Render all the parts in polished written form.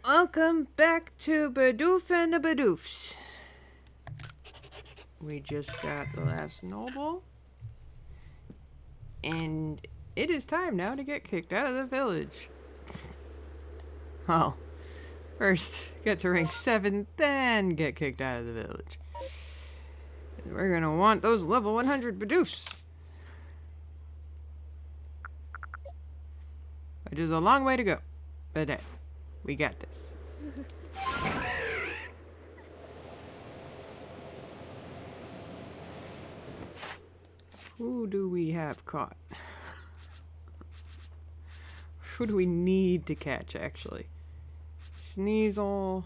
Welcome back to Bidoof and the Bidoofs. We just got the last noble. And it is time now to get kicked out of the village. Well, first get to rank 7, then get kicked out of the village. We're gonna want those level 100 Bidoofs. Which is a long way to go. But hey, we got this. Who do we have caught? Who do we need to catch, actually? Sneasel.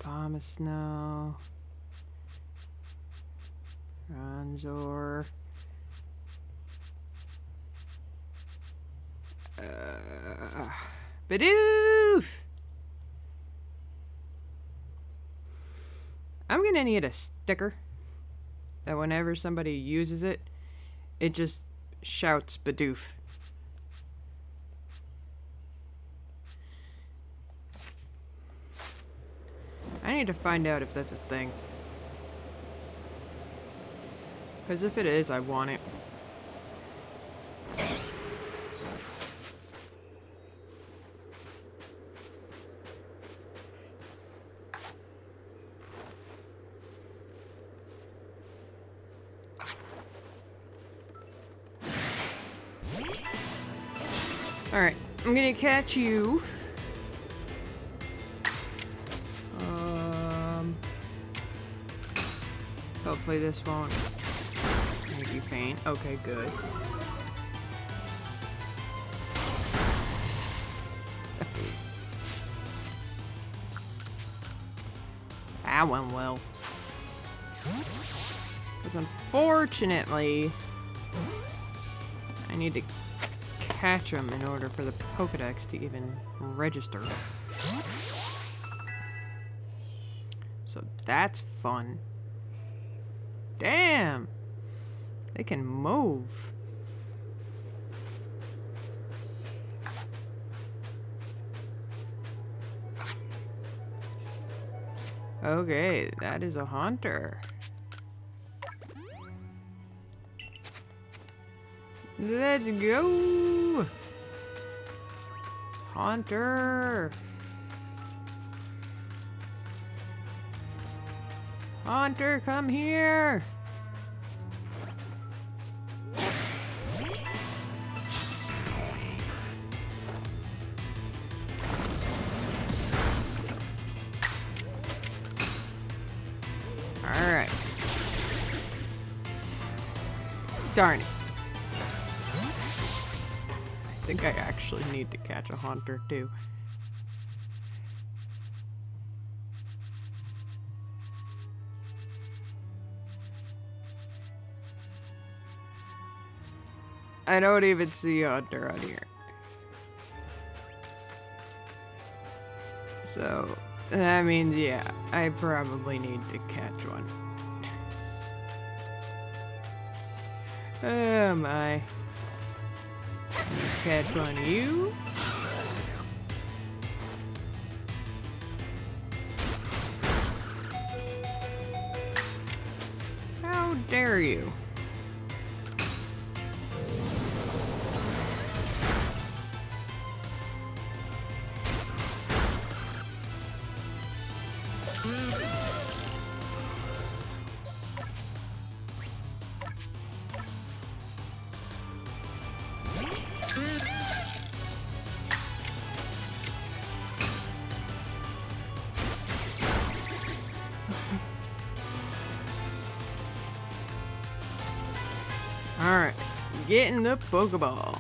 Bomb of Snow. Ronzor. Bidoof! I'm gonna need a sticker that whenever somebody uses it, it just shouts Bidoof. I need to find out if that's a thing. Because if it is, I want it. Alright, I'm gonna catch you. Hopefully this won't make you faint. Okay, good. That went well. Because unfortunately, I need to catch them in order for the Pokedex to even register. So that's fun. Damn! They can move. Okay, that is a Haunter. Let's go! Haunter! Haunter, come here! Alright. Darn it. I think I actually need to catch a Haunter too. I don't even see a Haunter on here. So, that means, yeah, I probably need to catch one. Oh my. Catch one of you. How dare you? Alright, getting the Pokeball.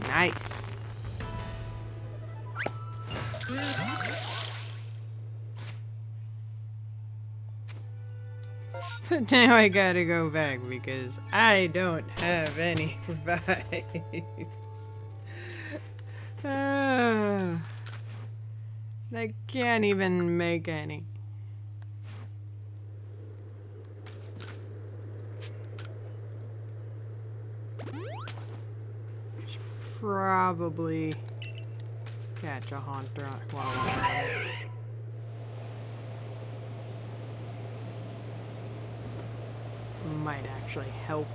Nice. Now I gotta go back because I don't have any revives. I can't even make any. Should probably catch a haunter while I'm at it. Might actually help.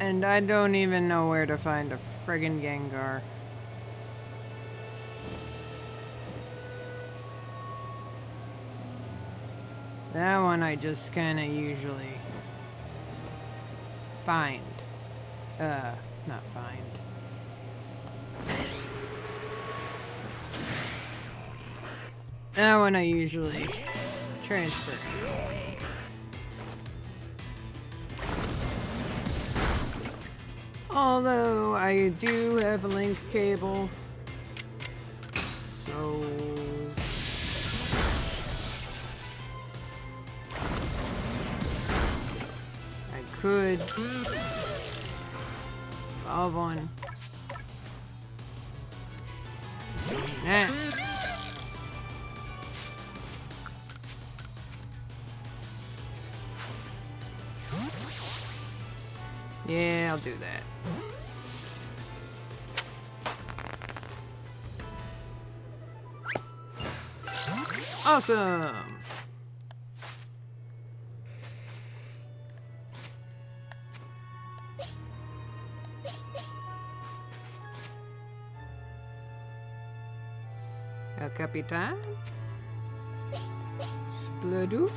And I don't even know where to find a friggin' Gengar. That one I just kinda usually find. Not find. That one I usually transfer. Although I do have a link cable, so I could evolve one. Nah. Yeah, I'll do that. Awesome! El Capitan? Bidoof?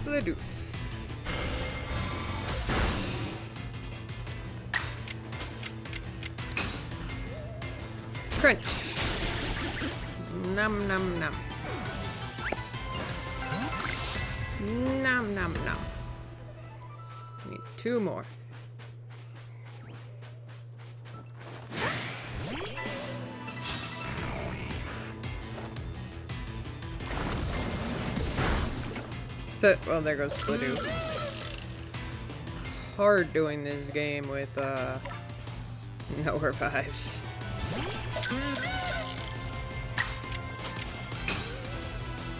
Bidoof. Crunch. Nom nom nom. Nom nom nom. Need 2 more. Well, there goes Bidoof. It's hard doing this game with no revives.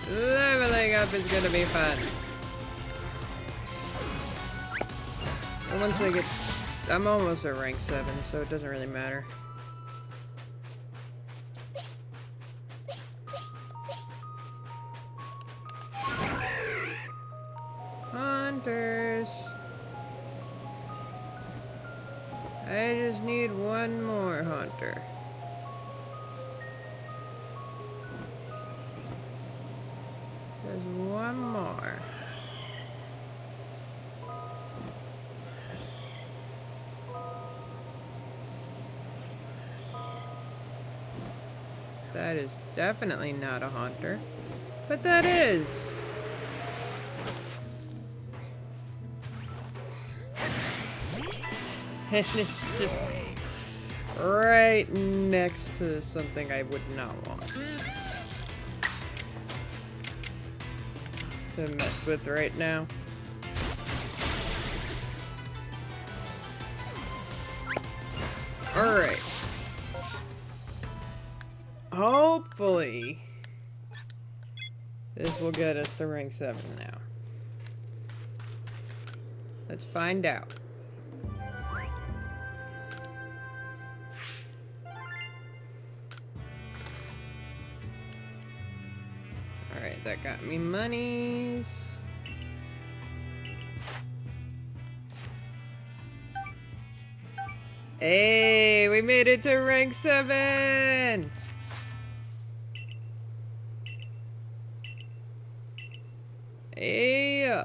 Leveling up is gonna be fun. And once I get... I'm almost at rank 7, so it doesn't really matter. Hunters. I just need 1 more hunter. There's 1 more. That is definitely not a haunter, but that is. And it's just right next to something I would not want to mess with right now. Alright. Hopefully this will get us to rank 7 now. Let's find out. Alright, that got me monies. Hey, we made it to rank 7! Hey!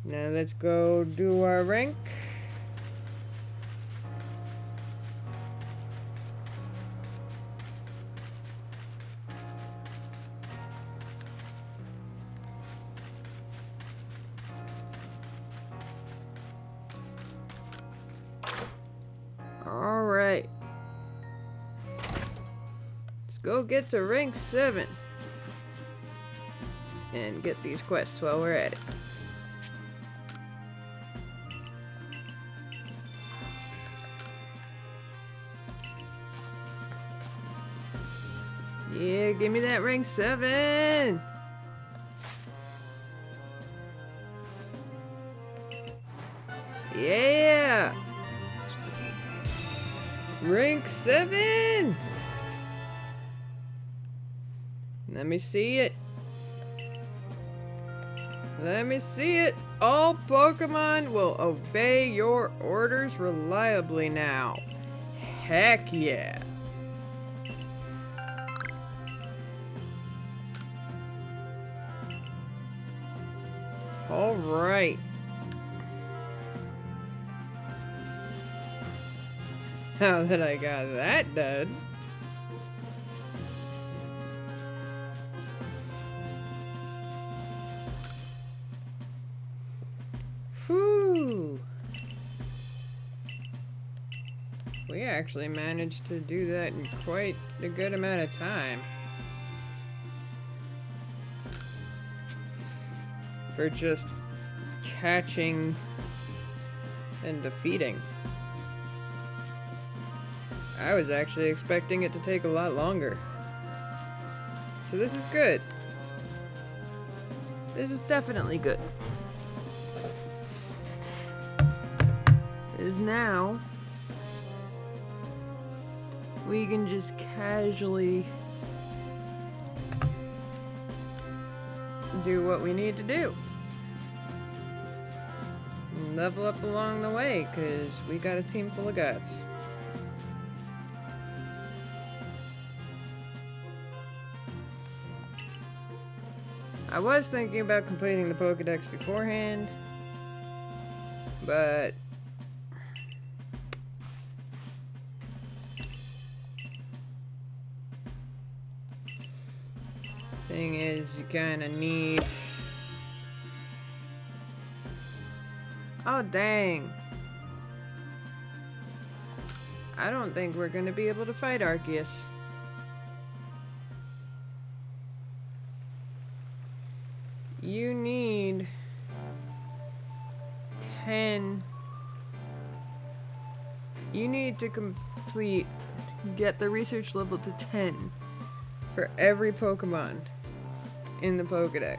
Now let's go do our rank. All right. go get to rank 7. And get these quests while we're at it. Yeah, give me that rank 7! Yeah! Rank 7! Let me see it. Let me see it. All Pokemon will obey your orders reliably now. Heck yeah. All right. Now that I got that done. Whew. We actually managed to do that in quite a good amount of time. For just catching and defeating. I was actually expecting it to take a lot longer. So this is good. This is definitely good. Is now we can just casually do what we need to do. And level up along the way, because we got a team full of guts. I was thinking about completing the Pokedex beforehand, but thing is, you kind of need... Oh, dang. I don't think we're going to be able to fight Arceus. You need 10. You need to get the research level to 10 for every Pokemon in the Pokedex.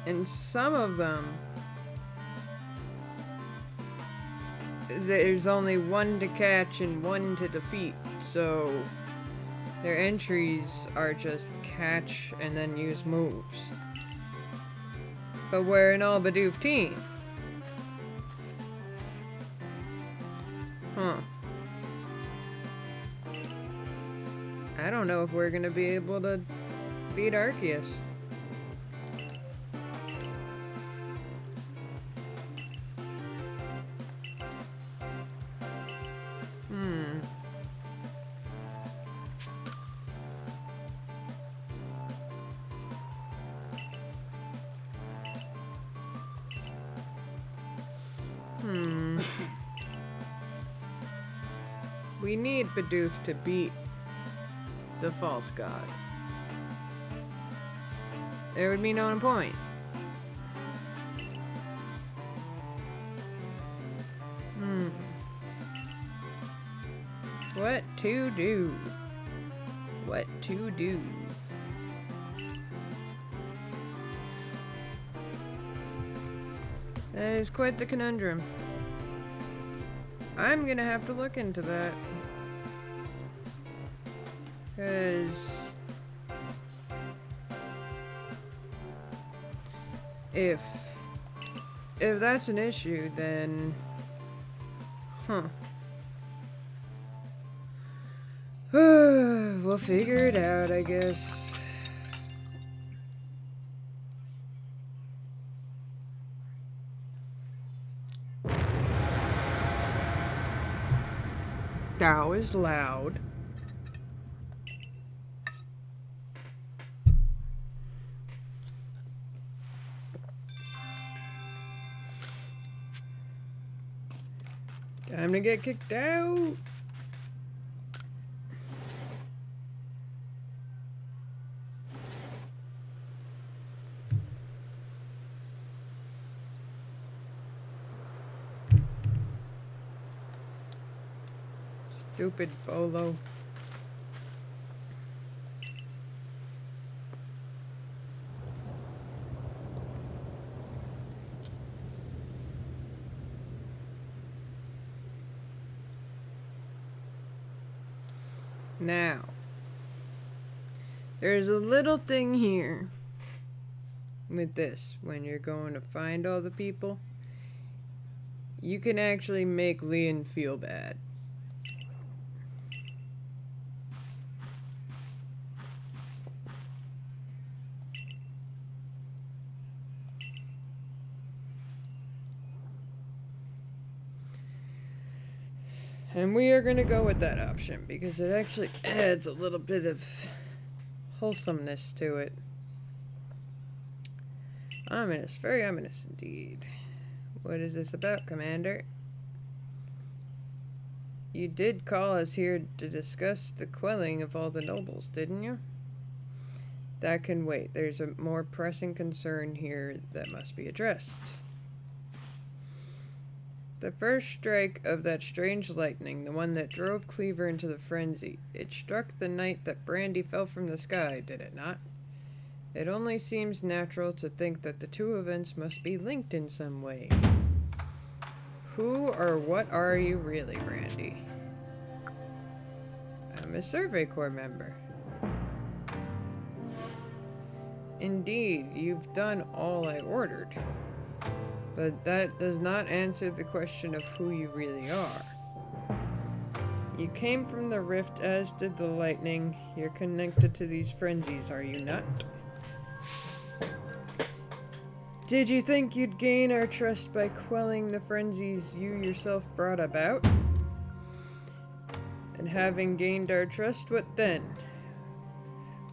And some of them, there's only one to catch and one to defeat, so their entries are just catch and then use moves. But we're an all Bidoof team. Huh. I don't know if we're gonna be able to beat Arceus. We need Bidoof to beat the false god. There would be no point. What to do? What to do? That is quite the conundrum. I'm gonna have to look into that. 'Cause if that's an issue, then we'll figure it out, I guess. That was loud. Time to get kicked out. Stupid Bolo. Now, there's a little thing here with this. When you're going to find all the people, you can actually make Leon feel bad. And we are going to go with that option because it actually adds a little bit of wholesomeness to it. Ominous, very ominous indeed. What is this about, Commander? You did call us here to discuss the quelling of all the nobles, didn't you? That can wait. There's a more pressing concern here that must be addressed. The first strike of that strange lightning, the one that drove Cleaver into the frenzy, it struck the night that Brandy fell from the sky, did it not? It only seems natural to think that the two events must be linked in some way. Who or what are you really, Brandy? I'm a Survey Corps member. Indeed, you've done all I ordered. But that does not answer the question of who you really are. You came from the rift, as did the lightning. You're connected to these frenzies, are you not? Did you think you'd gain our trust by quelling the frenzies you yourself brought about? And having gained our trust, what then?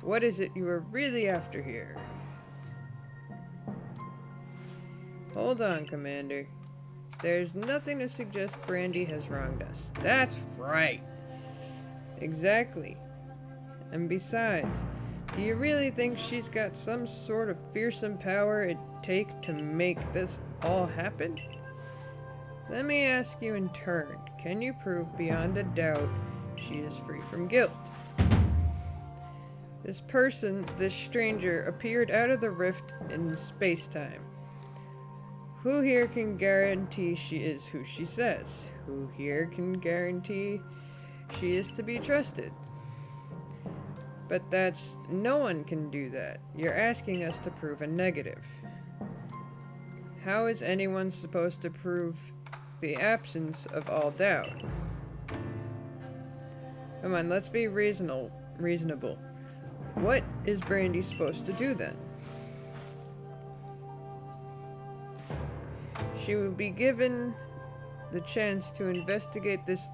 What is it you are really after here? Hold on, Commander. There's nothing to suggest Brandy has wronged us. That's right. Exactly. And besides, do you really think she's got some sort of fearsome power it'd take to make this all happen? Let me ask you in turn, can you prove beyond a doubt she is free from guilt? This person, this stranger, appeared out of the rift in space-time. Who here can guarantee she is who she says? Who here can guarantee she is to be trusted? But no one can do that. You're asking us to prove a negative. How is anyone supposed to prove the absence of all doubt? Come on, let's be reasonable. What is Brandy supposed to do then? She will be given the chance to investigate this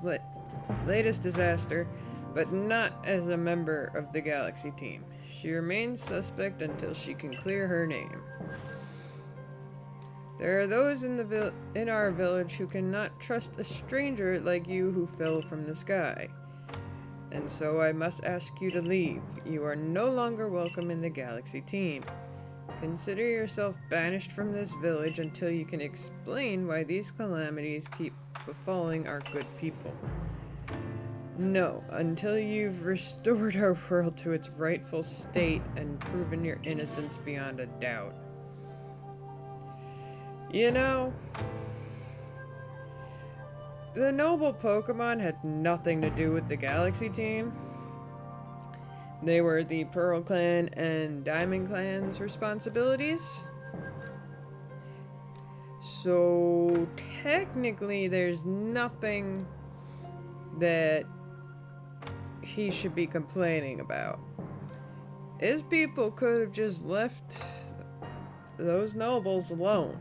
latest disaster, but not as a member of the Galaxy team. She remains suspect until she can clear her name. There are those in our village who cannot trust a stranger like you who fell from the sky. And so I must ask you to leave. You are no longer welcome in the Galaxy team. Consider yourself banished from this village until you can explain why these calamities keep befalling our good people. No, until you've restored our world to its rightful state and proven your innocence beyond a doubt. You know, the noble Pokemon had nothing to do with the Galaxy team. They were the Pearl Clan and Diamond Clan's responsibilities. So, technically, there's nothing that he should be complaining about. His people could have just left those nobles alone.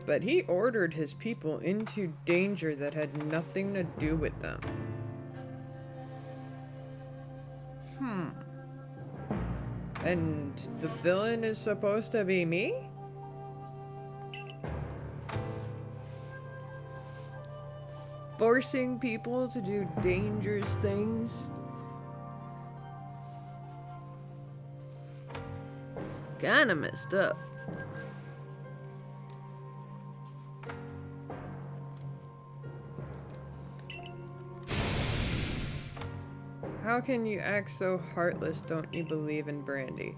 But he ordered his people into danger that had nothing to do with them. And the villain is supposed to be me? Forcing people to do dangerous things? Kinda messed up. How can you act so heartless? Don't you believe in Brandy?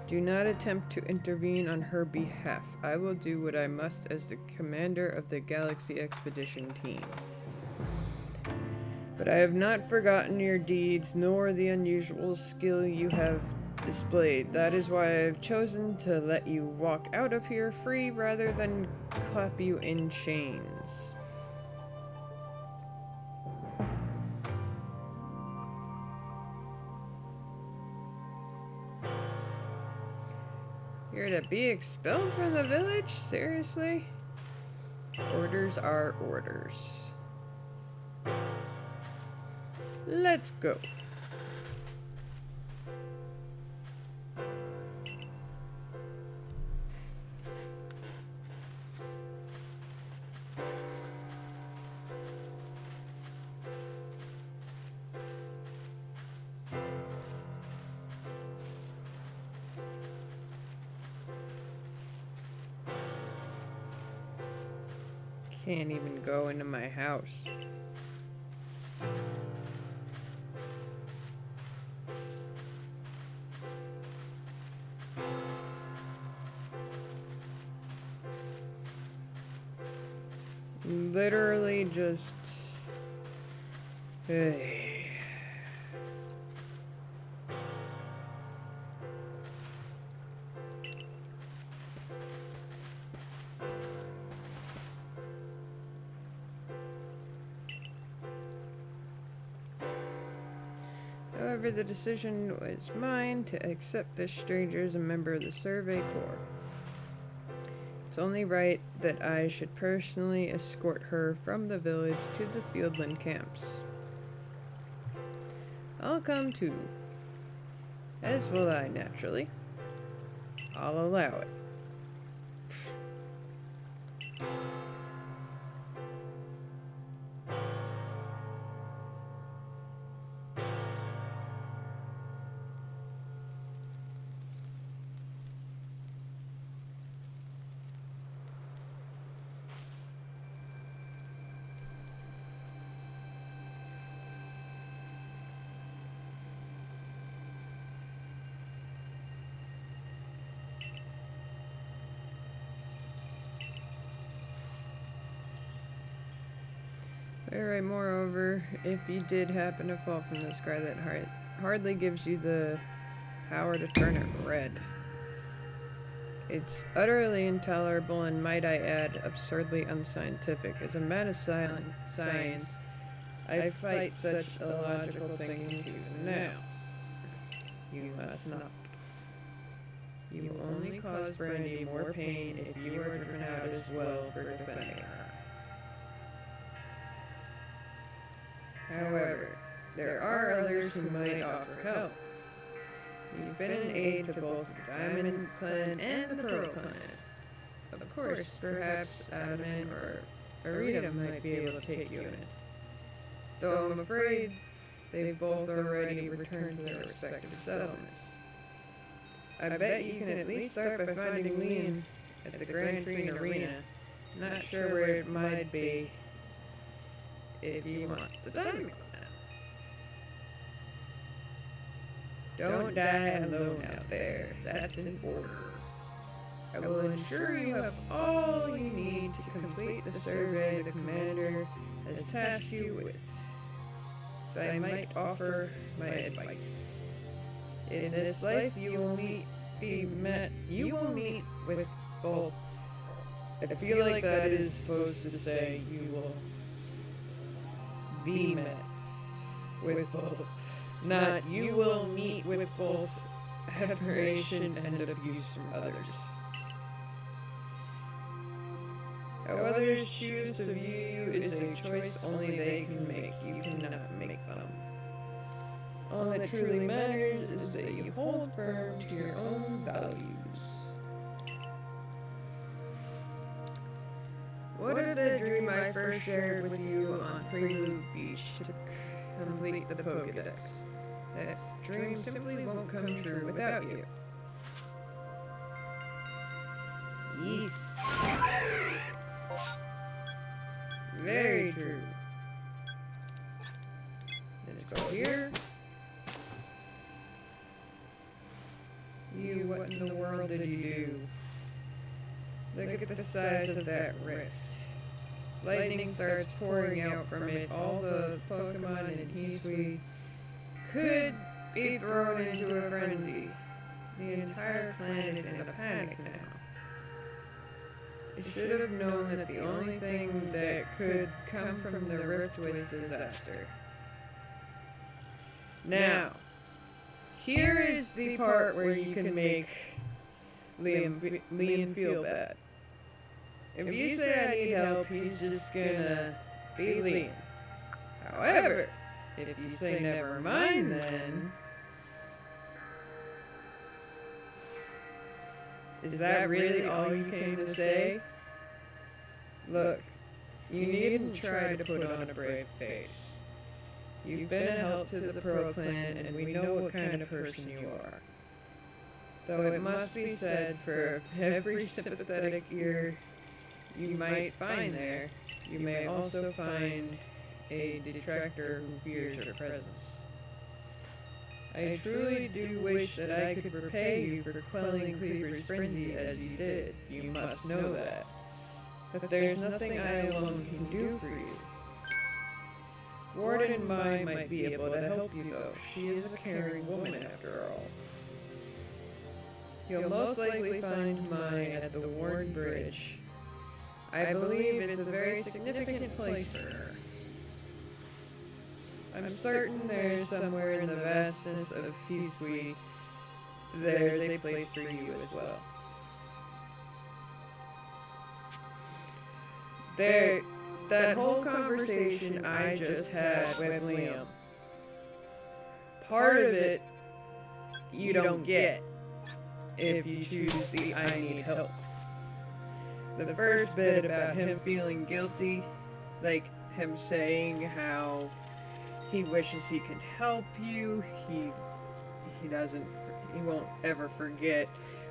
Do not attempt to intervene on her behalf. I will do what I must as the commander of the Galaxy Expedition team. But I have not forgotten your deeds, nor the unusual skill you have displayed. That is why I have chosen to let you walk out of here free rather than clap you in chains. You're to be expelled from the village? Seriously? Orders are orders. Let's go. Can't even go into my house. Literally just... Hey. However, the decision was mine to accept this stranger as a member of the Survey Corps. It's only right that I should personally escort her from the village to the Fieldland camps. I'll come too. As will I, naturally. I'll allow it. Alright, moreover, if you did happen to fall from the sky, that hardly gives you the power to turn it red. It's utterly intolerable and, might I add, absurdly unscientific. As a man of science, I fight such illogical thinking too. Now, you must not. You will only cause Brandy more pain if you are driven out as well for defending her. However, there are others who might offer help. You've been an aid to both the Diamond Clan and the Pearl Clan. Of course, perhaps Adamant or Arita might be able to take you in. Though I'm afraid they've both already returned to their respective settlements. I bet you can at least start by finding Leon at the Grand Tree Arena. Not sure where it might be. If you want the Diamond Clan. Don't die alone out there. That's an order. I will ensure you have all you need to complete the survey the commander has tasked you with. If I might offer my advice. In this life you will meet with both. I feel like that is supposed to say you will be met with both. Not you will meet with both admiration and abuse from others. How others choose to view you is a choice only they can make. You cannot make them. All that truly matters is that you hold firm to your own values. What if the dream I first shared with you on Prelude Beach to complete the Pokedex? That dream simply won't come true without you. Yes. Very true. Let's go here. You, what in the world did you do? Look at the size of that rift. Lightning starts pouring out from it. All the Pokemon in Hisui could be thrown into a frenzy. The entire clan is in a panic now. I should have known that the only thing that could come from the rift was disaster. Now, here is the part where you can make Liam feel bad. If you say I need help, he's just gonna be Liam. However, if you say never mind, then... Is that really all you came to say? Look, you needn't try to put on a brave face. You've been a help to the Pearl Clan, and we know what kind of person you are. Though it must be said, for every sympathetic ear you might find there, you may also find a detractor who fears your presence. I truly do wish that I could repay you for quelling Cleaver's frenzy as you did. You must know that. But there's nothing I alone can do for you. Warden Mai might be able to help you though. She is a caring woman after all. You'll most likely find Mai at the Warren Bridge. I believe it's a very significant place for her. I'm certain there's somewhere in the vastness of Hisui, there's a place for you as well. That whole conversation I just had with Liam, part of it you don't get if you choose the I need help. The first bit about him feeling guilty, like him saying how he wishes he could help you, he won't ever forget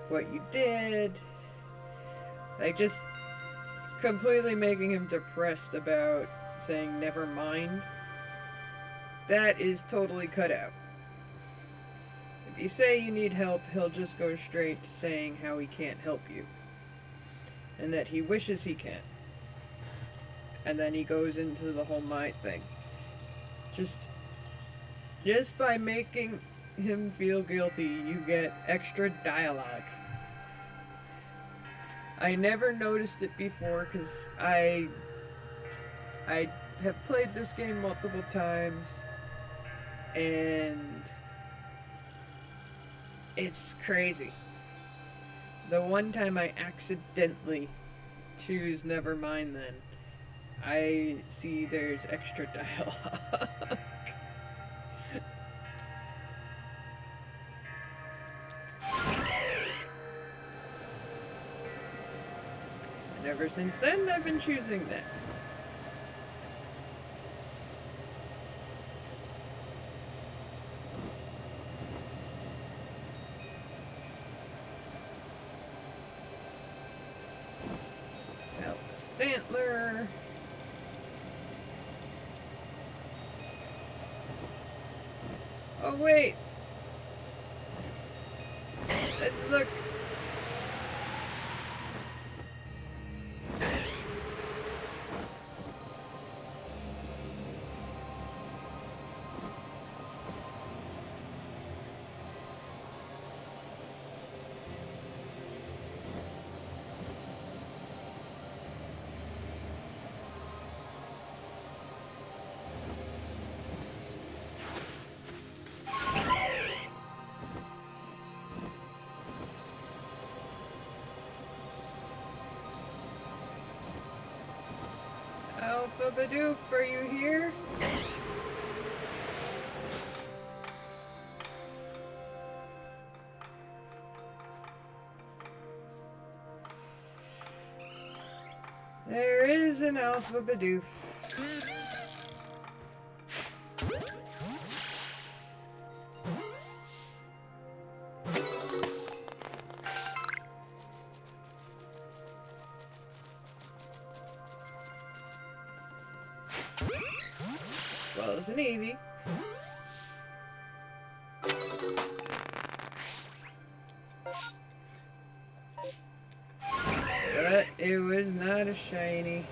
what you did. Like, just completely making him depressed about saying never mind. That is totally cut out. If you say you need help, he'll just go straight to saying how he can't help you. And that he wishes he can. And then he goes into the whole might thing. Just by making him feel guilty, you get extra dialogue. I never noticed it before because I have played this game multiple times and it's crazy. The one time I accidentally choose Nevermind, then I see there's extra dialogue. And ever since then, I've been choosing that. Stantler. Oh wait. Let's look. Alpha Bidoof, are you here? There is an Alpha Bidoof. Well, as an Eevee. But it was not a shiny.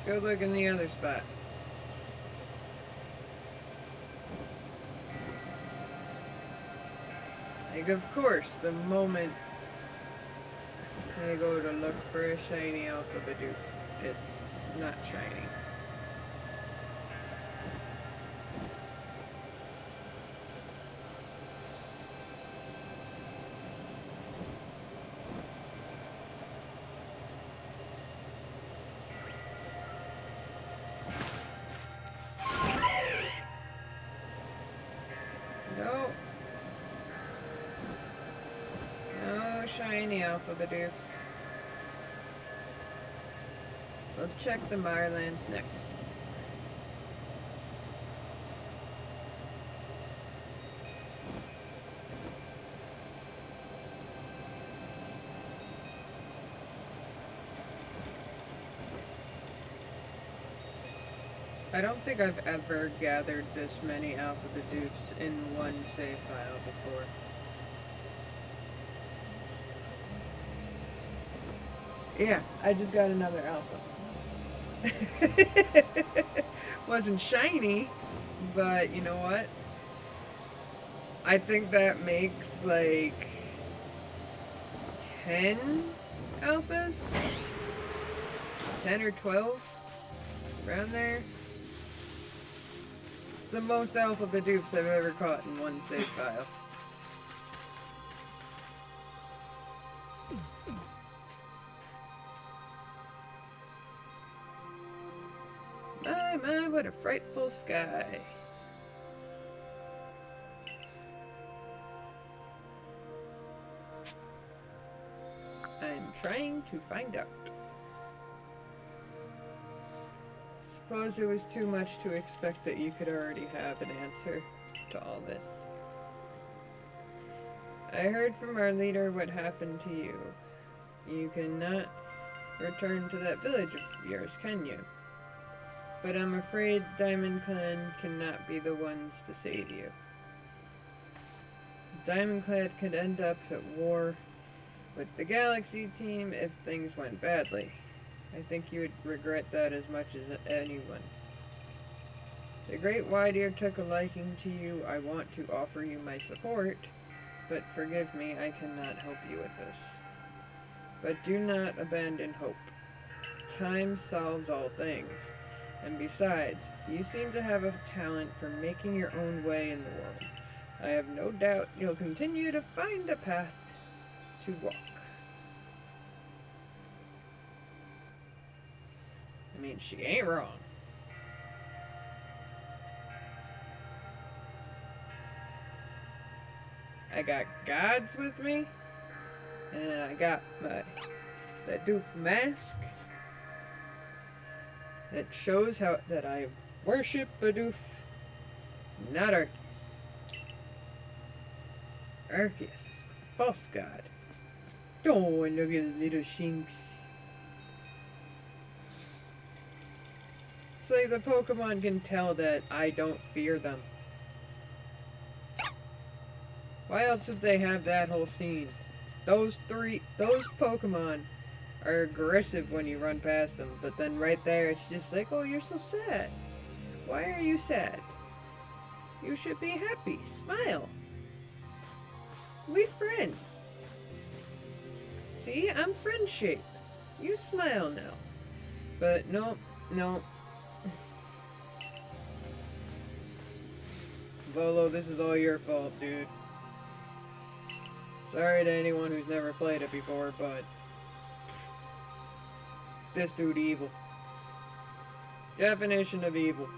Let's go look in the other spot. Like, of course, the moment I go to look for a shiny Alpha Bidoof, it's not shiny. No. No shiny Alpha Bidoof. We'll check the Mirelands next. I don't think I've ever gathered this many Alpha Bidoofs in one save file before. Yeah, I just got another Alpha. Wasn't shiny, but you know what? I think that makes like 10 Alphas? 10 or 12? Around there? It's the most Alpha Bidoofs I've ever caught in one save file. My, what a frightful sky. I'm trying to find out. Suppose it was too much to expect that you could already have an answer to all this. I heard from our leader what happened to you. You cannot return to that village of yours, can you? But I'm afraid Diamond Clan cannot be the ones to save you. Diamond Clan could end up at war with the Galaxy team if things went badly. I think you would regret that as much as anyone. The Great Wide Ear took a liking to you. I want to offer you my support, but forgive me, I cannot help you with this. But do not abandon hope. Time solves all things. And besides, you seem to have a talent for making your own way in the world. I have no doubt you'll continue to find a path to walk. I mean, she ain't wrong. I got gods with me, and I got my Bidoof mask that shows how that I worship Bidoof, not Arceus. Arceus is a false god. Oh, and look at his little shinks. It's like the Pokemon can tell that I don't fear them. Why else would they have that whole scene? Those Pokemon are aggressive when you run past them, but then right there it's just like, oh, you're so sad. Why are you sad? You should be happy. Smile. We friends. See, I'm friendship. You smile now. But no. Volo, this is all your fault, dude. Sorry to anyone who's never played it before, but this dude evil. Definition of evil.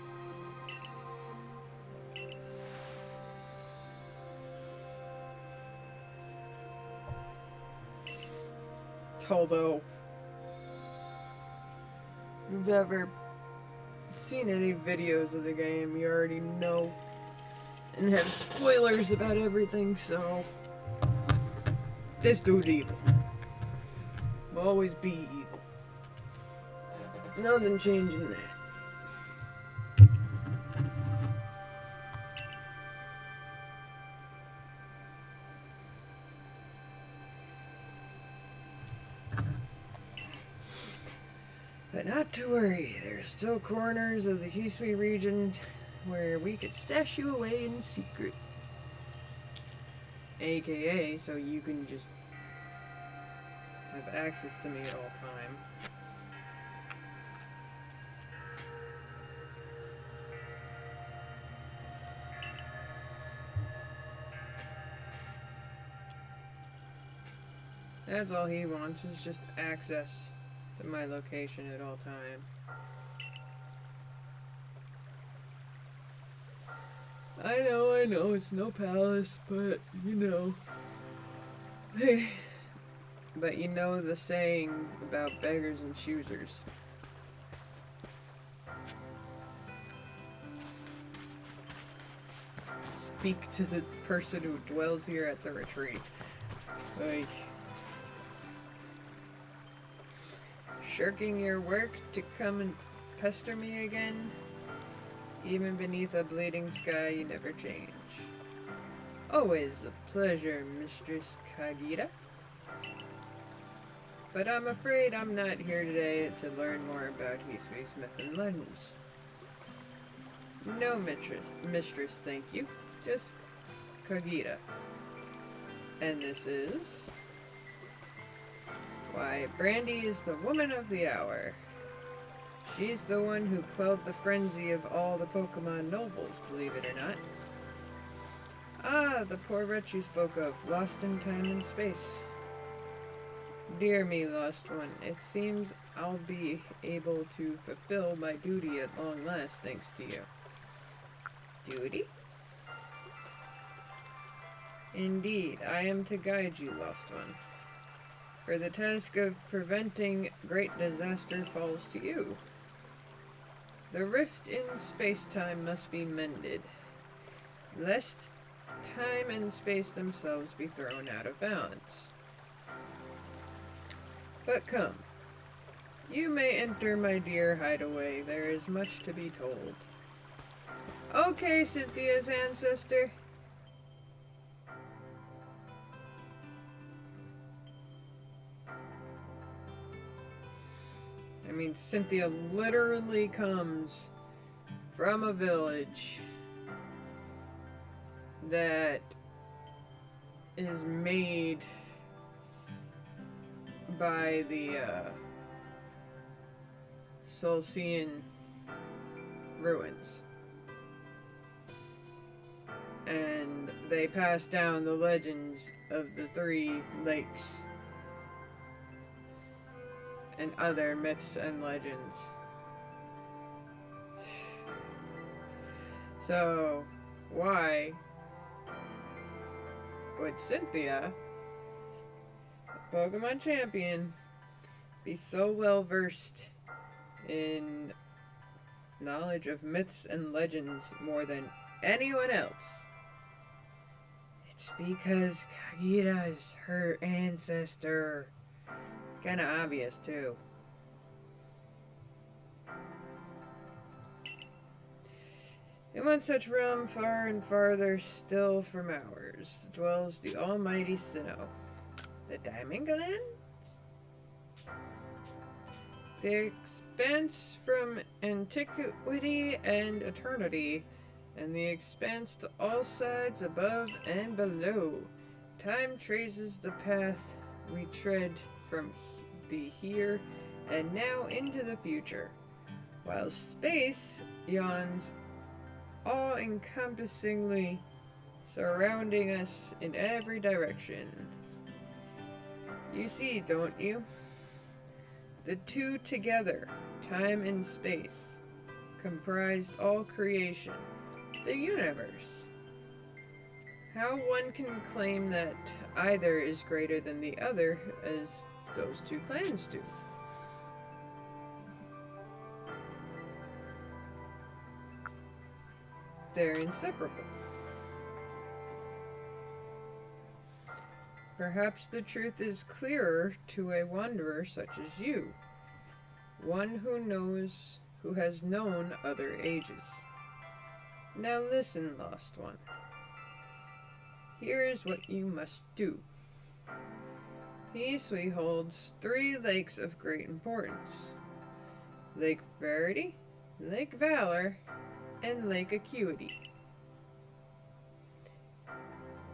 Although, if you've ever seen any videos of the game, you already know and have spoilers about everything, so this dude evil. Will always be evil. Nothing changing there. But not to worry, there's still corners of the Hisui region where we could stash you away in secret. AKA, so you can just have access to me at all time. That's all he wants, is just access to my location at all time. I know, it's no palace, but you know. Hey. But you know the saying about beggars and choosers. Speak to the person who dwells here at the retreat. Like, shirking your work to come and pester me again? Even beneath a bleeding sky, you never change. Always a pleasure, Mistress Kagita. But I'm afraid I'm not here today to learn more about Hisui Myth and Legends. No, mistress, thank you. Just Kagita. And this is... why, Brandy is the woman of the hour. She's the one who quelled the frenzy of all the Pokemon nobles, believe it or not. Ah, the poor wretch you spoke of, lost in time and space. Dear me, lost one, it seems I'll be able to fulfill my duty at long last, thanks to you. Duty? Indeed, I am to guide you, lost one. For the task of preventing great disaster falls to you. The rift in space-time must be mended, lest time and space themselves be thrown out of balance. But come, you may enter my dear hideaway, there is much to be told. Okay, Cynthia's ancestor. I mean, Cynthia literally comes from a village that is made by the Solcian ruins. And they pass down the legends of the three lakes and other myths and legends. So, why would Cynthia, Pokemon champion, be so well versed in knowledge of myths and legends more than anyone else? It's because Kagita is her ancestor. Kinda obvious, too. In one such realm, far and farther still from ours, dwells the almighty Sinnoh. The Diamond Glands? The expanse from antiquity and eternity, and the expanse to all sides above and below. Time traces the path we tread from the here and now into the future, while space yawns all-encompassingly, surrounding us in every direction. You see, don't you? The two together, time and space, comprised all creation, the universe. How one can claim that either is greater than the other, as those two clans do? They're inseparable. Perhaps the truth is clearer to a wanderer such as you. one who has known other ages. Now listen, Lost One. Here is what you must do. Hisui holds 3 lakes of great importance. Lake Verity, Lake Valor, and Lake Acuity.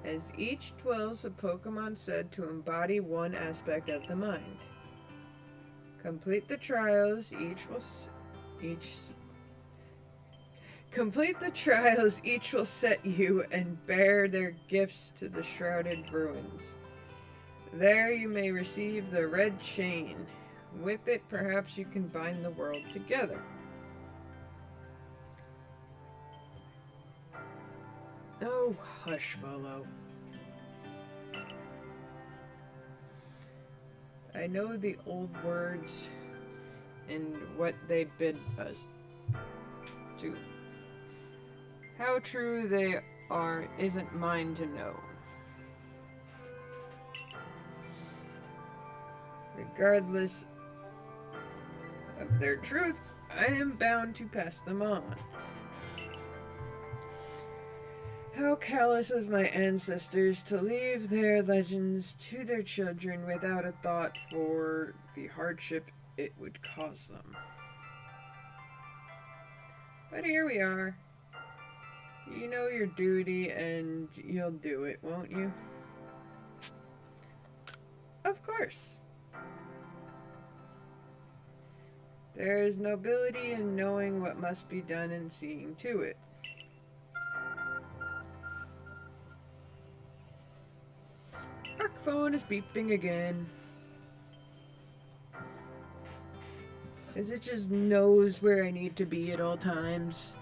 As each dwells a Pokemon said to embody one aspect of the mind. Complete the trials, each will set you and bear their gifts to the shrouded ruins. There you may receive the red chain. With it, perhaps you can bind the world together. Oh, hush, Volo. I know the old words and what they bid us to. How true they are isn't mine to know. Regardless of their truth, I am bound to pass them on. How callous of my ancestors to leave their legends to their children without a thought for the hardship it would cause them. But here we are. You know your duty and you'll do it, won't you? Of course. There is nobility in knowing what must be done and seeing to it. Our phone is beeping again. As it just knows where I need to be at all times.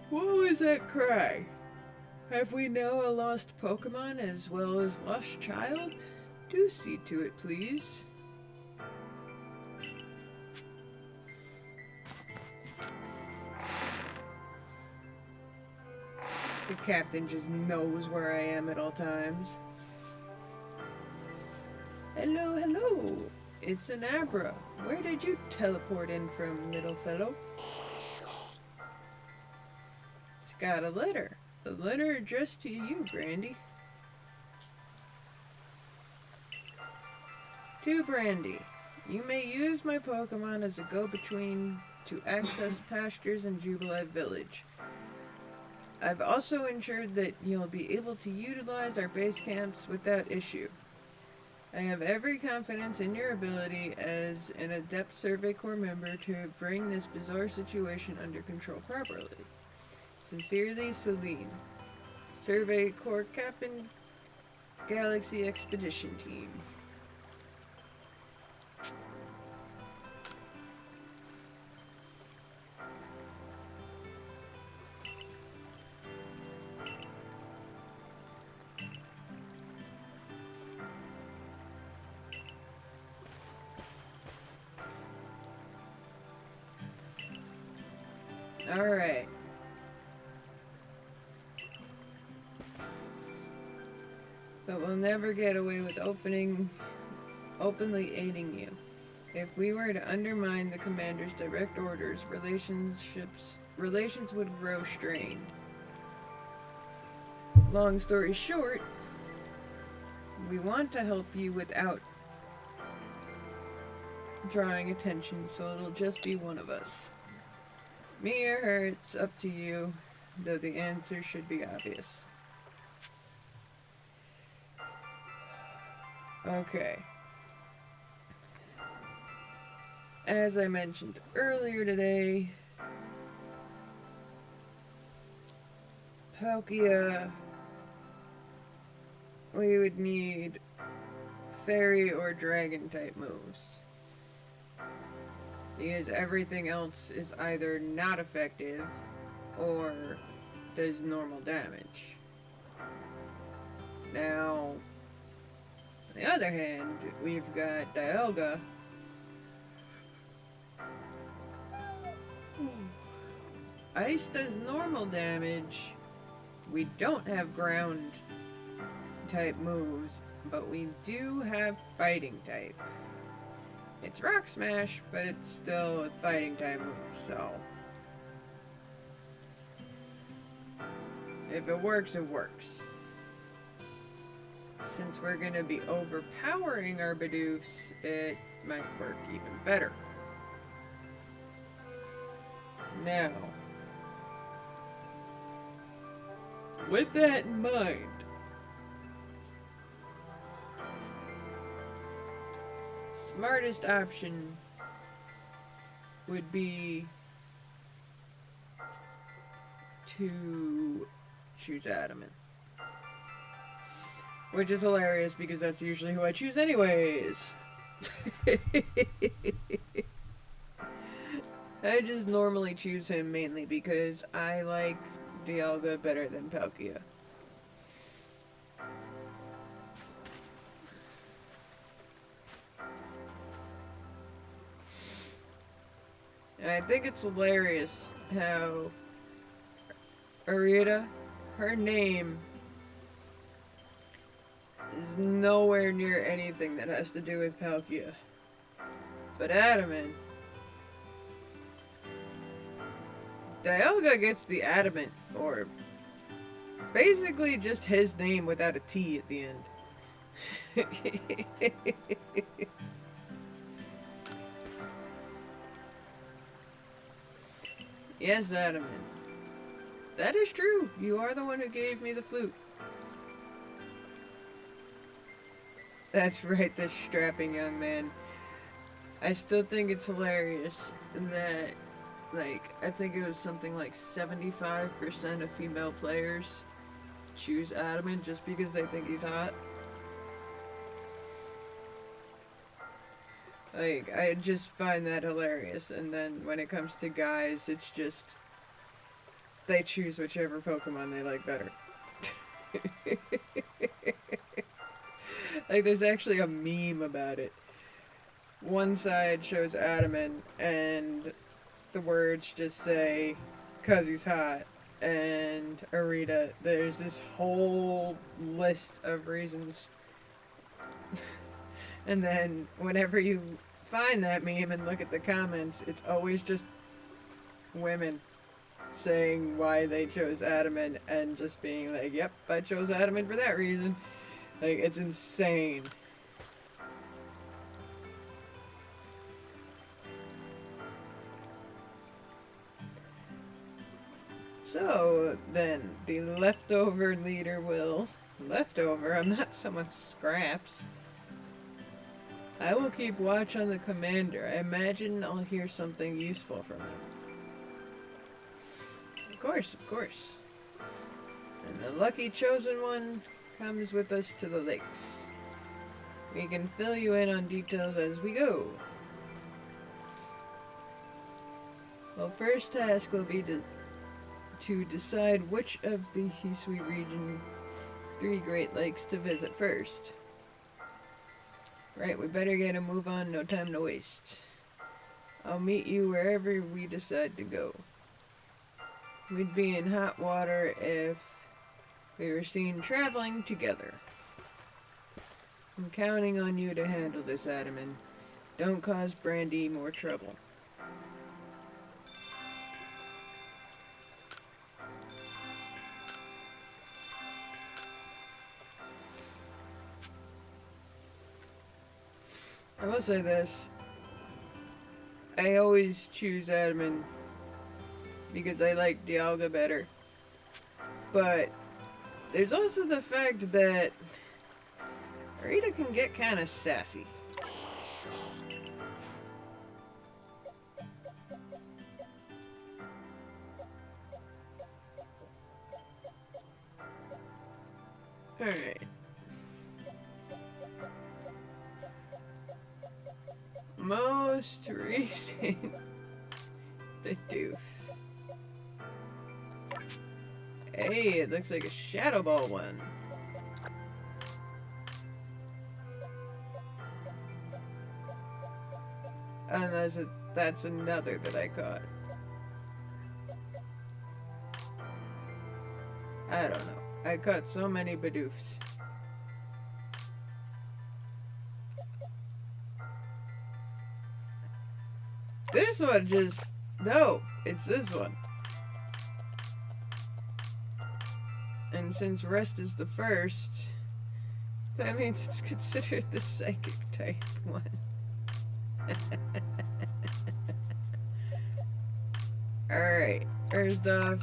What was that cry? Have we now a lost Pokemon as well as lost child? Do see to it, please. The captain just knows where I am at all times. Hello, hello. It's an Abra. Where did you teleport in from, little fellow? It's got a letter. A letter addressed to you, Brandy. To Brandy. You may use my Pokemon as a go-between to access pastures in Jubilee Village. I've also ensured that you'll be able to utilize our base camps without issue. I have every confidence in your ability as an Adept Survey Corps member to bring this bizarre situation under control properly. Sincerely, Celine. Survey Corps Captain, Galaxy Expedition Team. Alright. But we'll never get away with openly aiding you. If we were to undermine the commander's direct orders, relations would grow strained. Long story short, we want to help you without drawing attention, so it'll just be one of us. Me or her, it's up to you, though the answer should be obvious. Okay. As I mentioned earlier today, Palkia, we would need fairy or dragon type moves. Because everything else is either not effective or does normal damage. Now, On the other hand, we've got Dialga. Ice does normal damage. We don't have ground type moves, but we do have fighting type. It's Rock Smash, but it's still a fighting type move, so if it works, it works. Since we're gonna be overpowering our Bidoofs, it might work even better. Now, with that in mind, smartest option would be to choose Adamant. Which is hilarious because that's usually who I choose anyways. I just normally choose him mainly because I like Dialga better than Palkia. And I think it's hilarious how Arita, her name is nowhere near anything that has to do with Palkia. But Adamant, Dialga gets the Adamant, or basically just his name without a T at the end. Yes, Adamant. That is true. You are the one who gave me the flute. That's right, this strapping young man. I still think it's hilarious that, like, I think it was something like 75% of female players choose Adamant just because they think he's hot. Like, I just find that hilarious. And then when it comes to guys, it's just they choose whichever Pokemon they like better. Like, there's actually a meme about it. One side shows Adamant, and the words just say, "'cause he's hot." And Arita, there's this whole list of reasons. And then, whenever you find that meme and look at the comments, it's always just women saying why they chose Adamant and just being like, "Yep, I chose Adamant for that reason." Like, it's insane. So, then, the leftover leader will... Leftover? I'm not someone's scraps. I will keep watch on the commander. I imagine I'll hear something useful from him. Of course, of course. And the lucky chosen one comes with us to the lakes. We can fill you in on details as we go. Well, first task will be to decide which of the Hisui region 3 Great Lakes to visit first. Right, we better get a move on, no time to waste. I'll meet you wherever we decide to go. We'd be in hot water if we were seen traveling together. I'm counting on you to handle this, Adamant. Don't cause Brandy more trouble. I will say this. I always choose Adamant because I like Dialga better. But there's also the fact that Rita can get kind of sassy. Alright. Most recent Bidoof. Hey, it looks like a Shadow Ball one. Unless that's another that I caught. I don't know. I caught so many Bidoofs. This one just... No, it's this one. And since Rest is the first, that means it's considered the psychic type one. Alright, first off.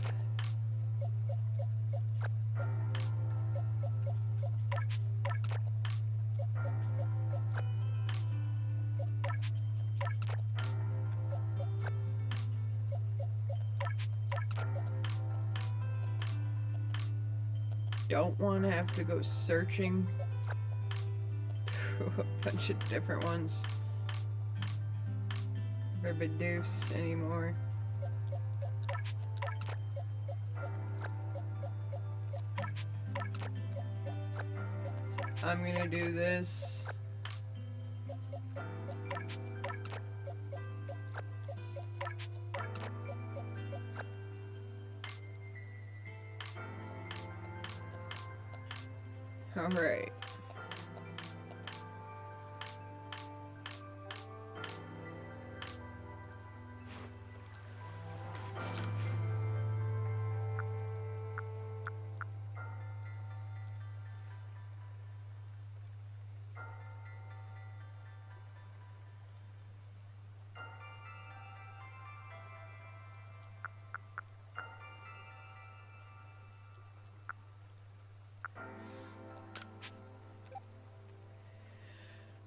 Don't want to have to go searching through a bunch of different ones for Bidoofs anymore. So I'm gonna do this. All right.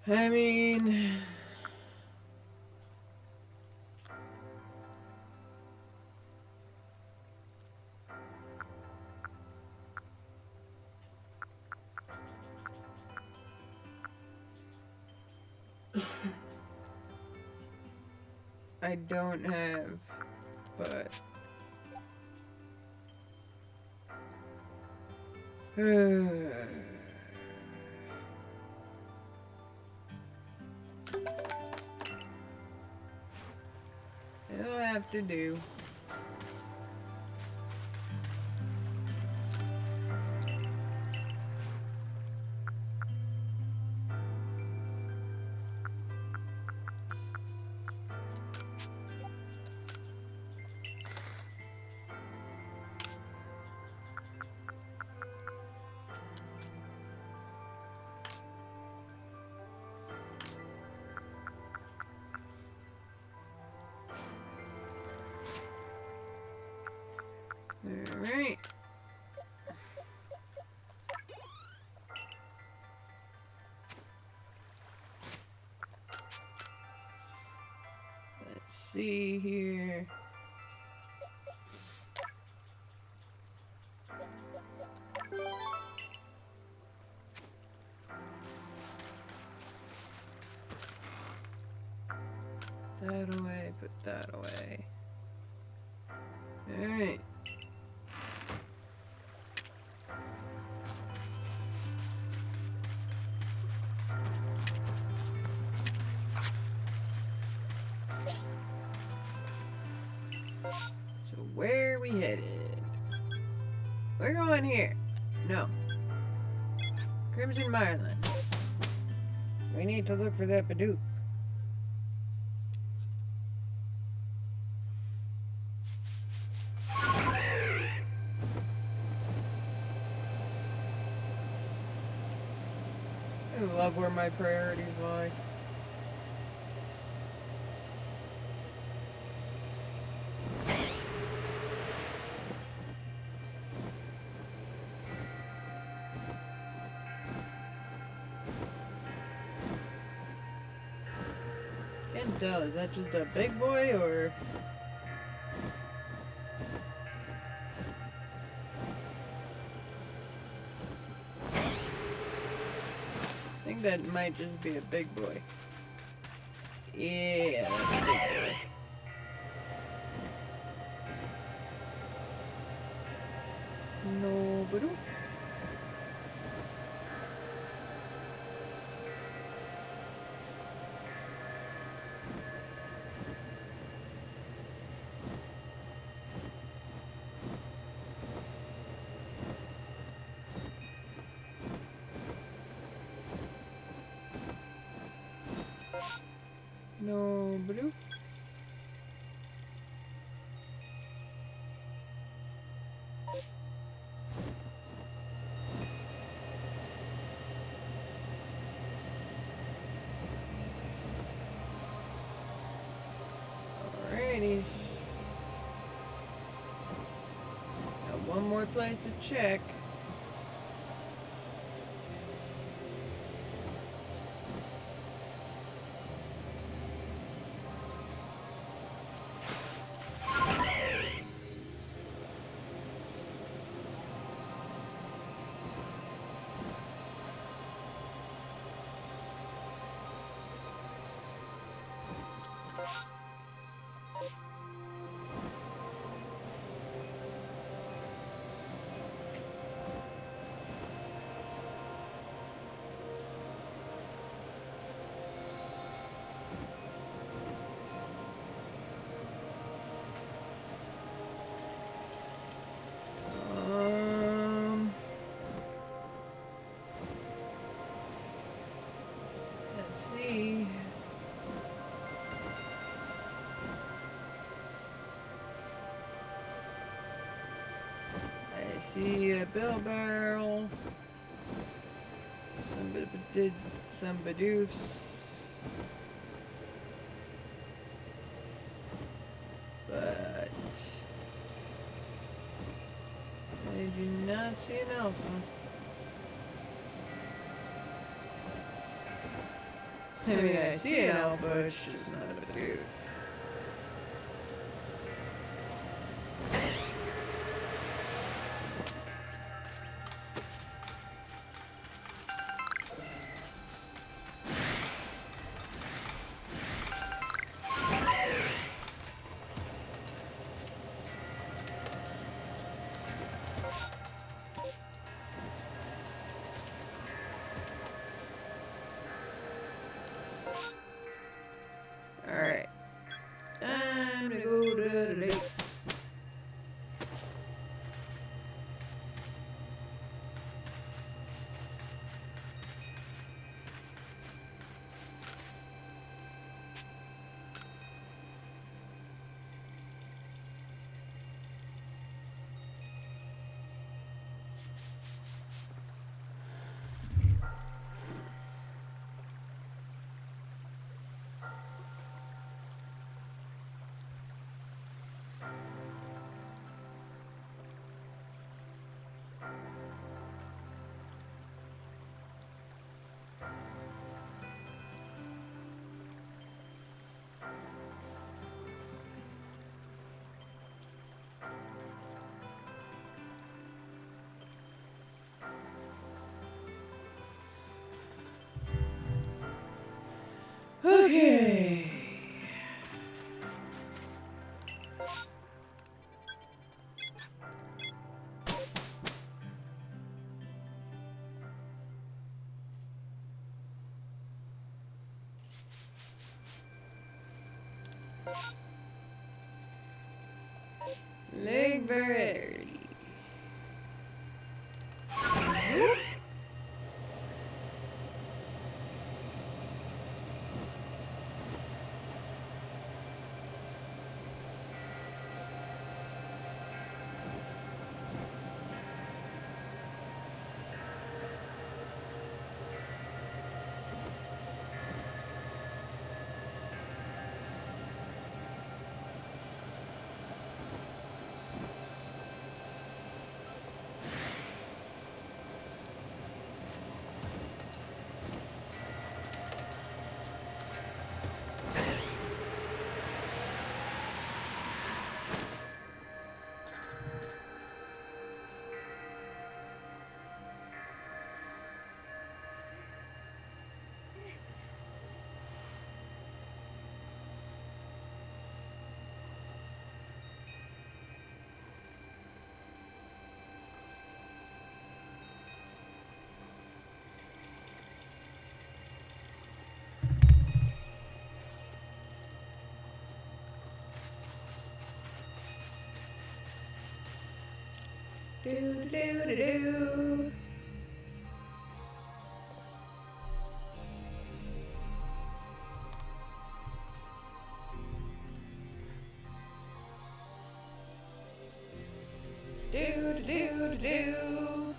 I mean, I don't have, but it'll have to do. All right. Let's see here. That away, put that away. All right. So where are we headed? We're going here. No. Crimson Mireland. We need to look for that Bidoof. I love where my priorities lie. Can't tell, is that just a big boy or... I think that might just be a big boy. Yeah, that's a big boy. No, Bidoof. No Bidoof. Alrighty. Got one more place to check. Let's see. I see a bell barrel. Some Bidoofs. But I do not see an alpha. I mean, I see an alpha, it's just not a Bidoof. Alright. Time to go to the lake. Okay. Lake Berry. Do do do do. Do do do.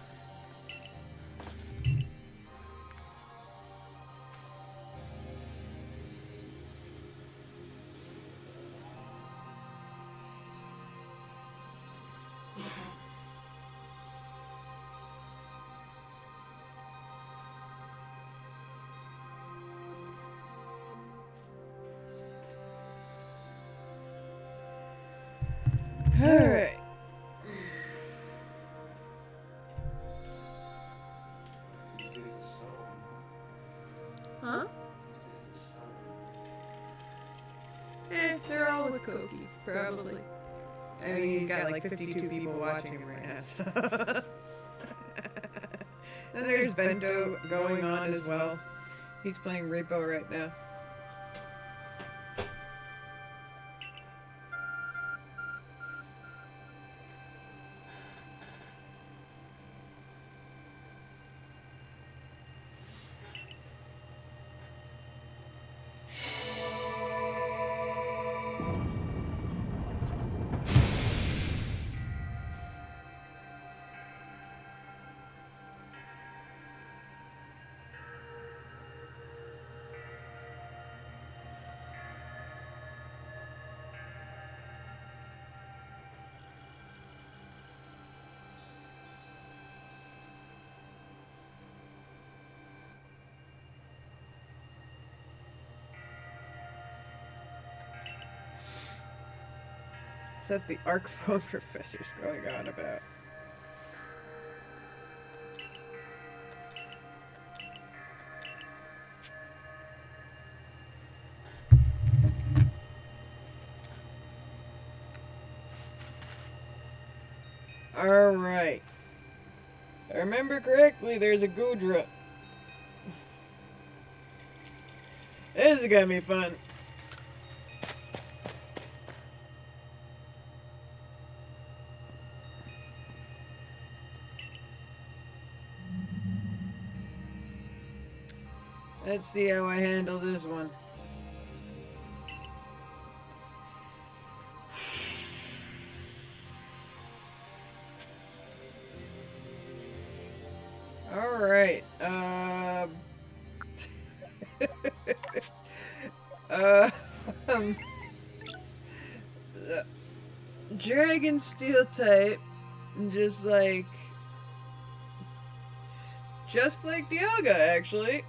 Alright. Huh? They're all with Koki, probably. I mean, he's got like 52 people watching him right now, so. And there's Bento going on as well. He's playing Repo right now. Is that the Arc Phone Professor's going on about? Alright. If I remember correctly, there's a Goodra. This is gonna be fun. Let's see how I handle this one. Alright, Dragon Steel type, just like Dialga, actually.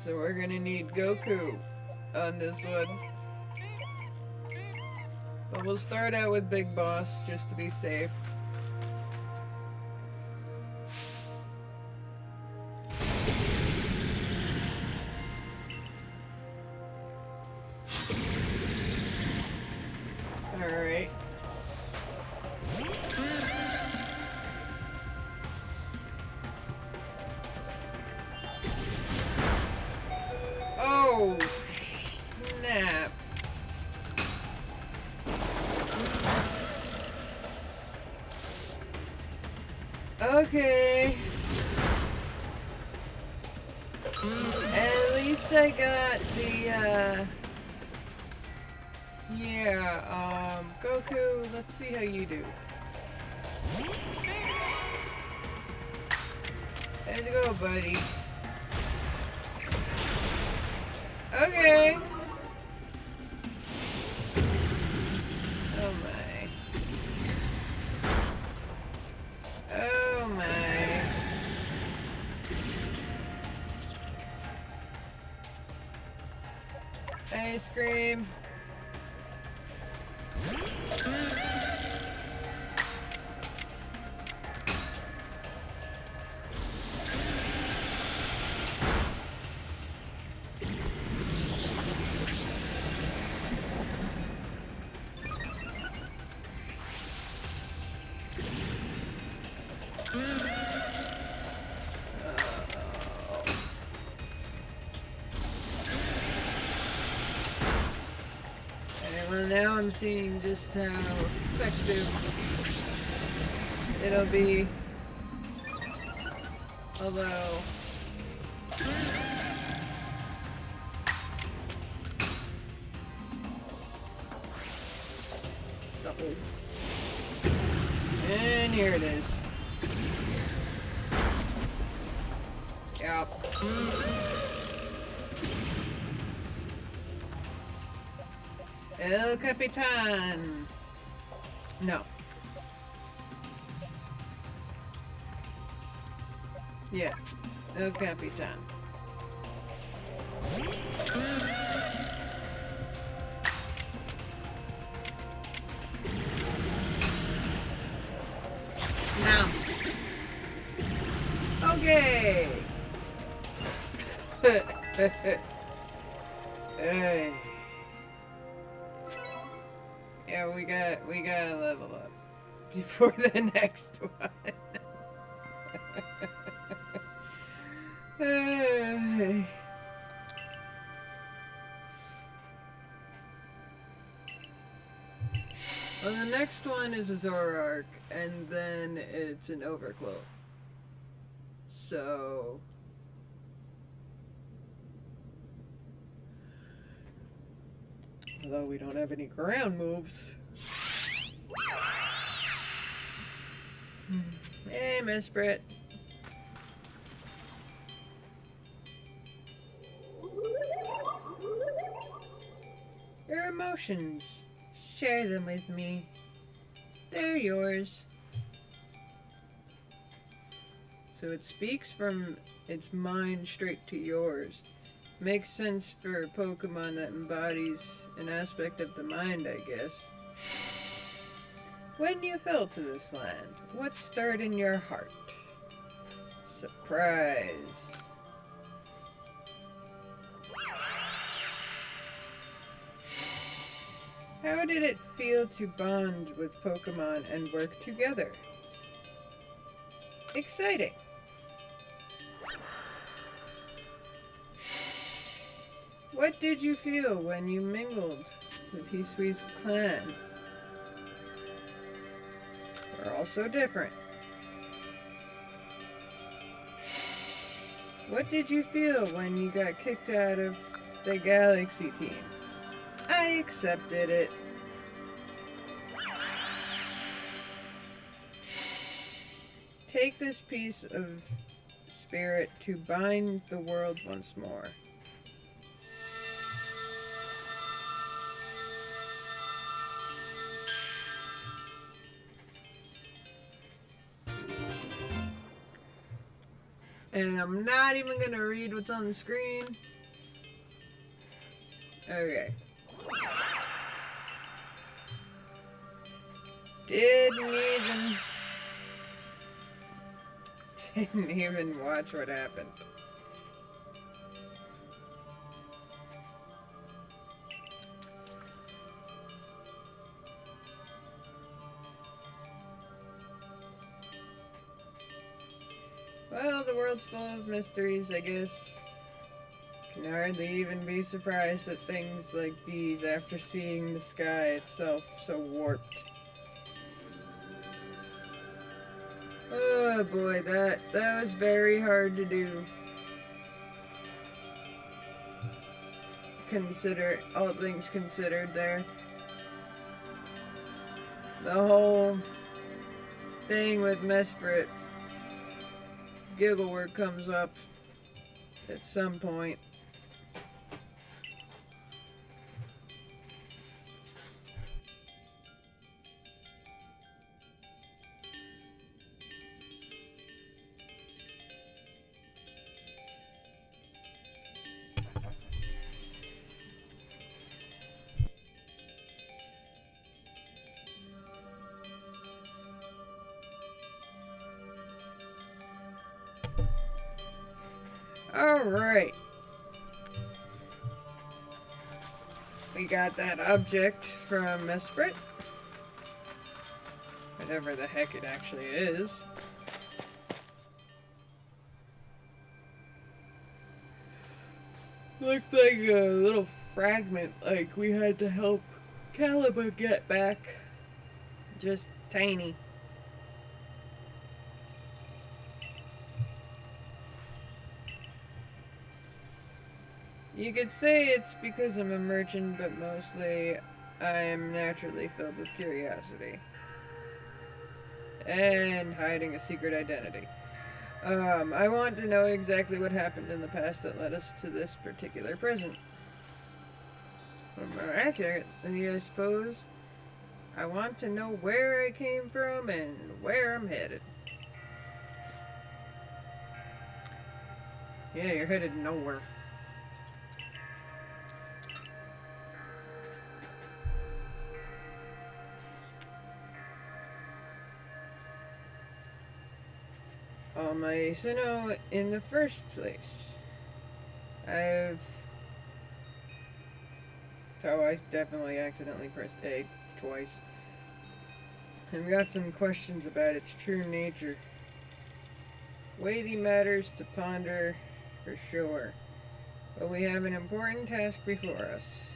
So we're gonna need Goku on this one. But we'll start out with Big Boss, just to be safe. Alright. Oh, snap. Okay. At least I got the, yeah, Goku, let's see how you do. Let's go, buddy. Okay. Oh my. Oh my. Ice cream. Well, now I'm seeing just how effective it'll be. Although here it is. Yep. El Capitan. No. Yeah. El Capitan. Now. Okay. Hey. Yeah, we gotta level up before the next one. Hey. Well, the next one is a Zoroark, and then it's an Overqwil. So... although we don't have any ground moves. Hey, Miss Britt. Your emotions. Share them with me. They're yours. So it speaks from its mind straight to yours. Makes sense for a Pokemon that embodies an aspect of the mind, I guess. When you fell to this land, what stirred in your heart? Surprise. How did it feel to bond with Pokemon and work together? Exciting. What did you feel when you mingled with Hisui's clan? We're all so different. What did you feel when you got kicked out of the Galaxy team? I accepted it. Take this piece of spirit to bind the world once more. And I'm not even gonna read what's on the screen. Okay. Didn't even watch what happened. Well, the world's full of mysteries, I guess. Can hardly even be surprised at things like these after seeing the sky itself so warped. Oh boy, that was very hard to do. Consider all things considered there. The whole thing with Mesprit. Gigglework comes up at some point. Alright. We got that object from Mesprit. Whatever the heck it actually is. Looked like a little fragment, like we had to help Caliba get back. Just tiny. You could say it's because I'm a merchant, but mostly I am naturally filled with curiosity. and hiding a secret identity. I want to know exactly what happened in the past that led us to this particular present. Or more accurately, I suppose, I want to know where I came from and where I'm headed. Yeah, you're headed nowhere. So no, in the first place, I've... So I definitely accidentally pressed A twice. I've got some questions about its true nature. Weighty matters to ponder, for sure. But we have an important task before us.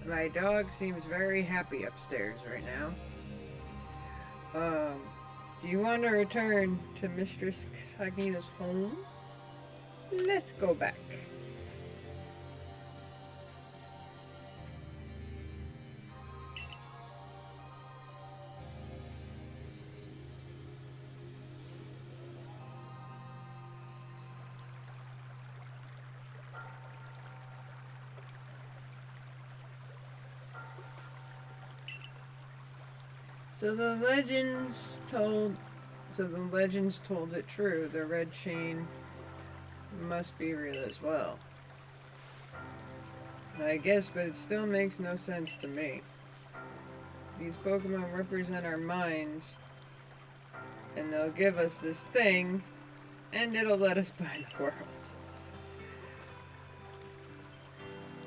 My dog seems very happy upstairs right now. Do you want to return to Mistress Kagina's home? Let's go back. So the legends told it true. The red chain must be real as well. I guess, but it still makes no sense to me. These Pokemon represent our minds, and they'll give us this thing, and it'll let us buy the world.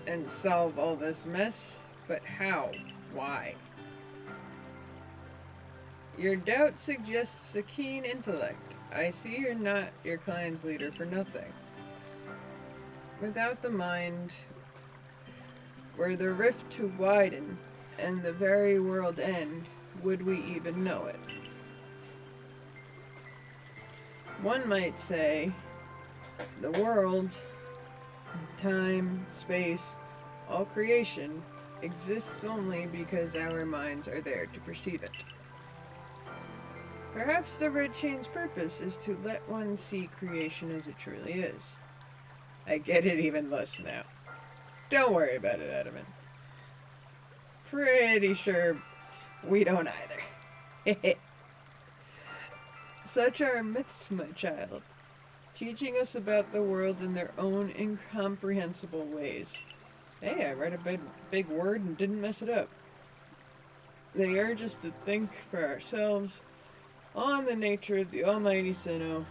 And solve all this mess, but how? Why? Your doubt suggests a keen intellect. I see you're not your clan's leader for nothing. Without the mind, were the rift to widen and the very world end, would we even know it? One might say, the world, time, space, all creation exists only because our minds are there to perceive it. Perhaps the red chain's purpose is to let one see creation as it truly is. I get it even less now. Don't worry about it, Edmund. Pretty sure we don't either. Such are myths, my child, teaching us about the world in their own incomprehensible ways. Hey, I read a big word and didn't mess it up. They urge us to think for ourselves on the nature of the almighty Sinnoh,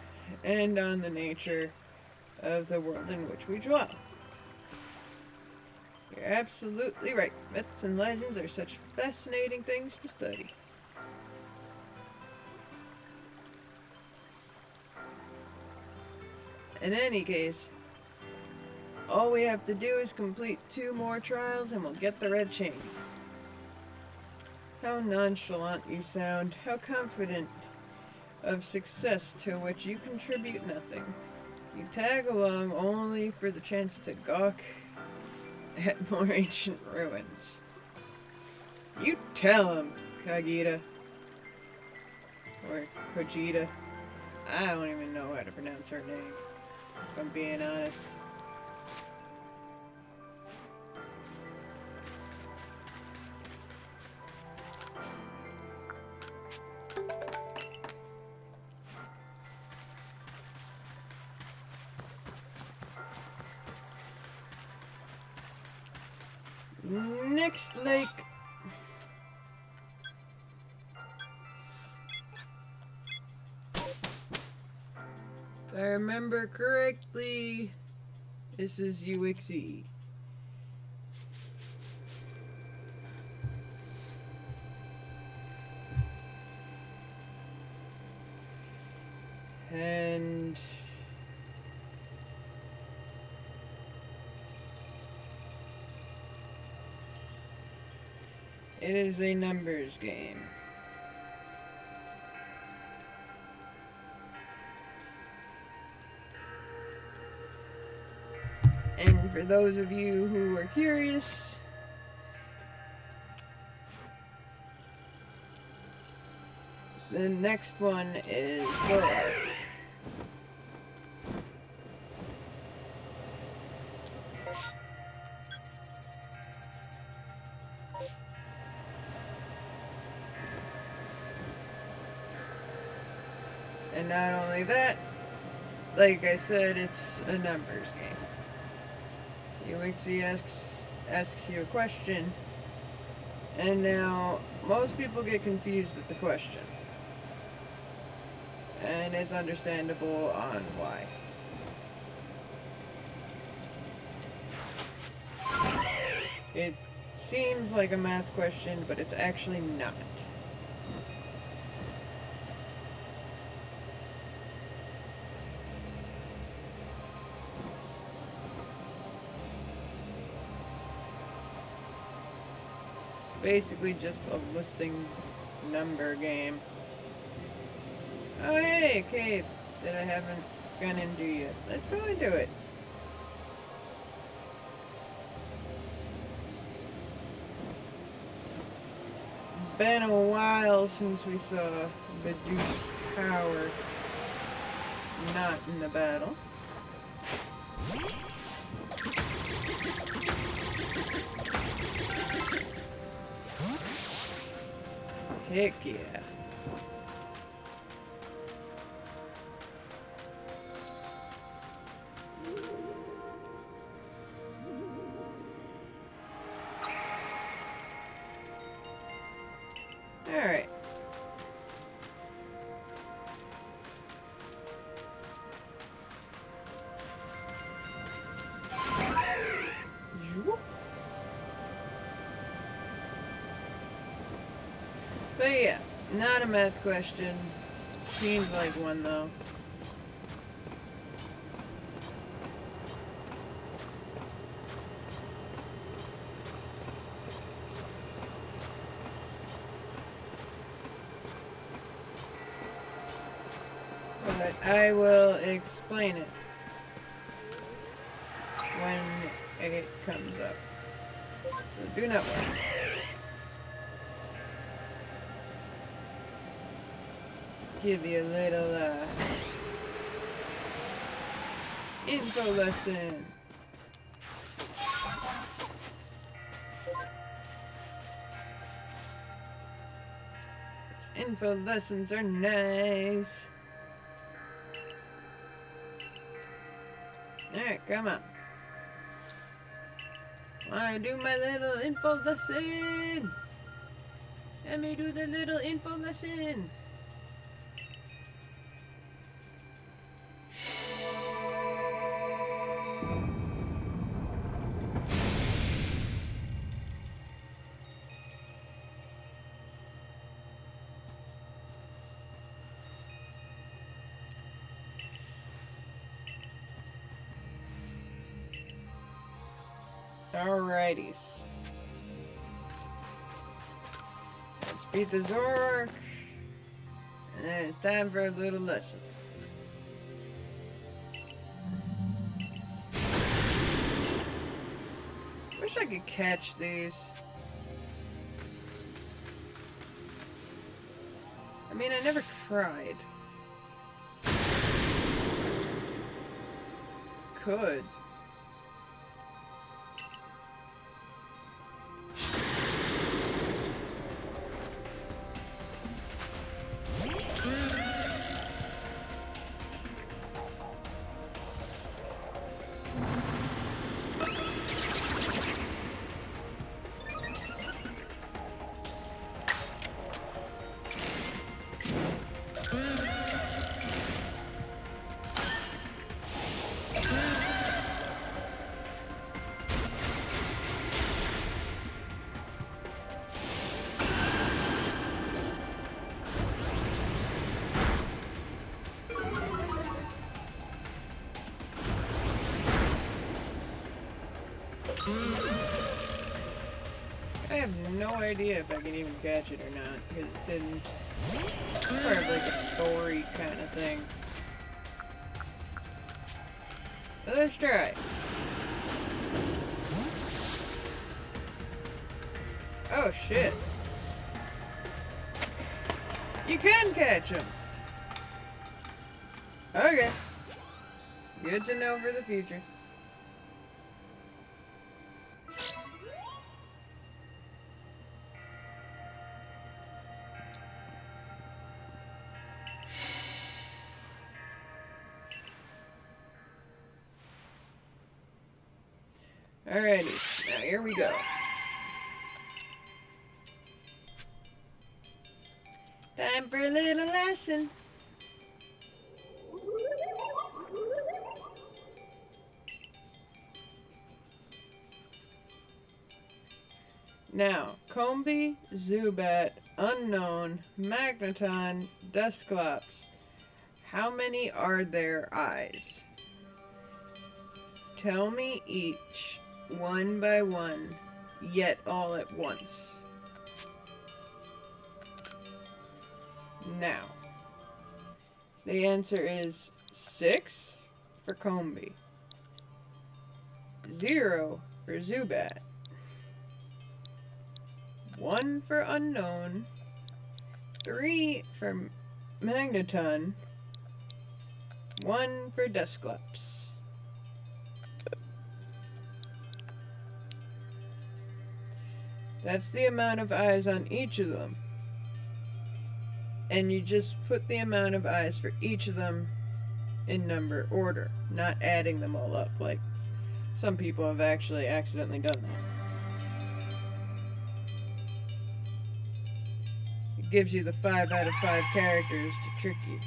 and on the nature of the world in which we dwell. You're absolutely right. Myths and legends are such fascinating things to study. In any case, all we have to do is complete 2 more trials and we'll get the red chain. How nonchalant you sound, how confident of success to which you contribute nothing. You tag along only for the chance to gawk at more ancient ruins. You tell him, Kagita. Or Kojita. I don't even know how to pronounce her name, if I'm being honest. Next lake. If I remember correctly, this is UXE. And it is a numbers game. And for those of you who are curious, The next one is Zork. And not only that, like I said, it's a numbers game. Whacky asks you a question, and now most people get confused with the question. And it's understandable on why. It seems like a math question, but it's actually not. Basically just a listing number game. Oh hey, a cave that I haven't gone into yet. Let's go into it. Been a while since we saw Bidoofs power not in the battle. Heck yeah. Alright. But yeah, not a math question. Seems like one though. But I will explain it when it comes up. So do not worry. Give you a little info lesson. These info lessons are nice. Alright, come on. Wanna do my little info lesson? Let me do the little info lesson. Alrighties. Let's beat the Zork. And then it's time for a little lesson. Wish I could catch these. I mean, I never tried. Could. I have no idea if I can even catch it or not, because it's hidden. It's part of like a story kind of thing. But let's try. Oh shit. You can catch them. Okay. Good to know for the future. Alrighty, now here we go. Time for a little lesson. Now, Combee, Zubat, Unknown, Magneton, Dusclops. How many are their eyes? Tell me each, one by one, yet all at once. Now, the answer is 6 for Combee, 0 for Zubat, 1 for Unknown, 3 for Magneton, 1 for Dusclops. That's the amount of eyes on each of them. And you just put the amount of eyes for each of them in number order, not adding them all up like some people have actually accidentally done that. It gives you the 5 out of 5 characters to trick you.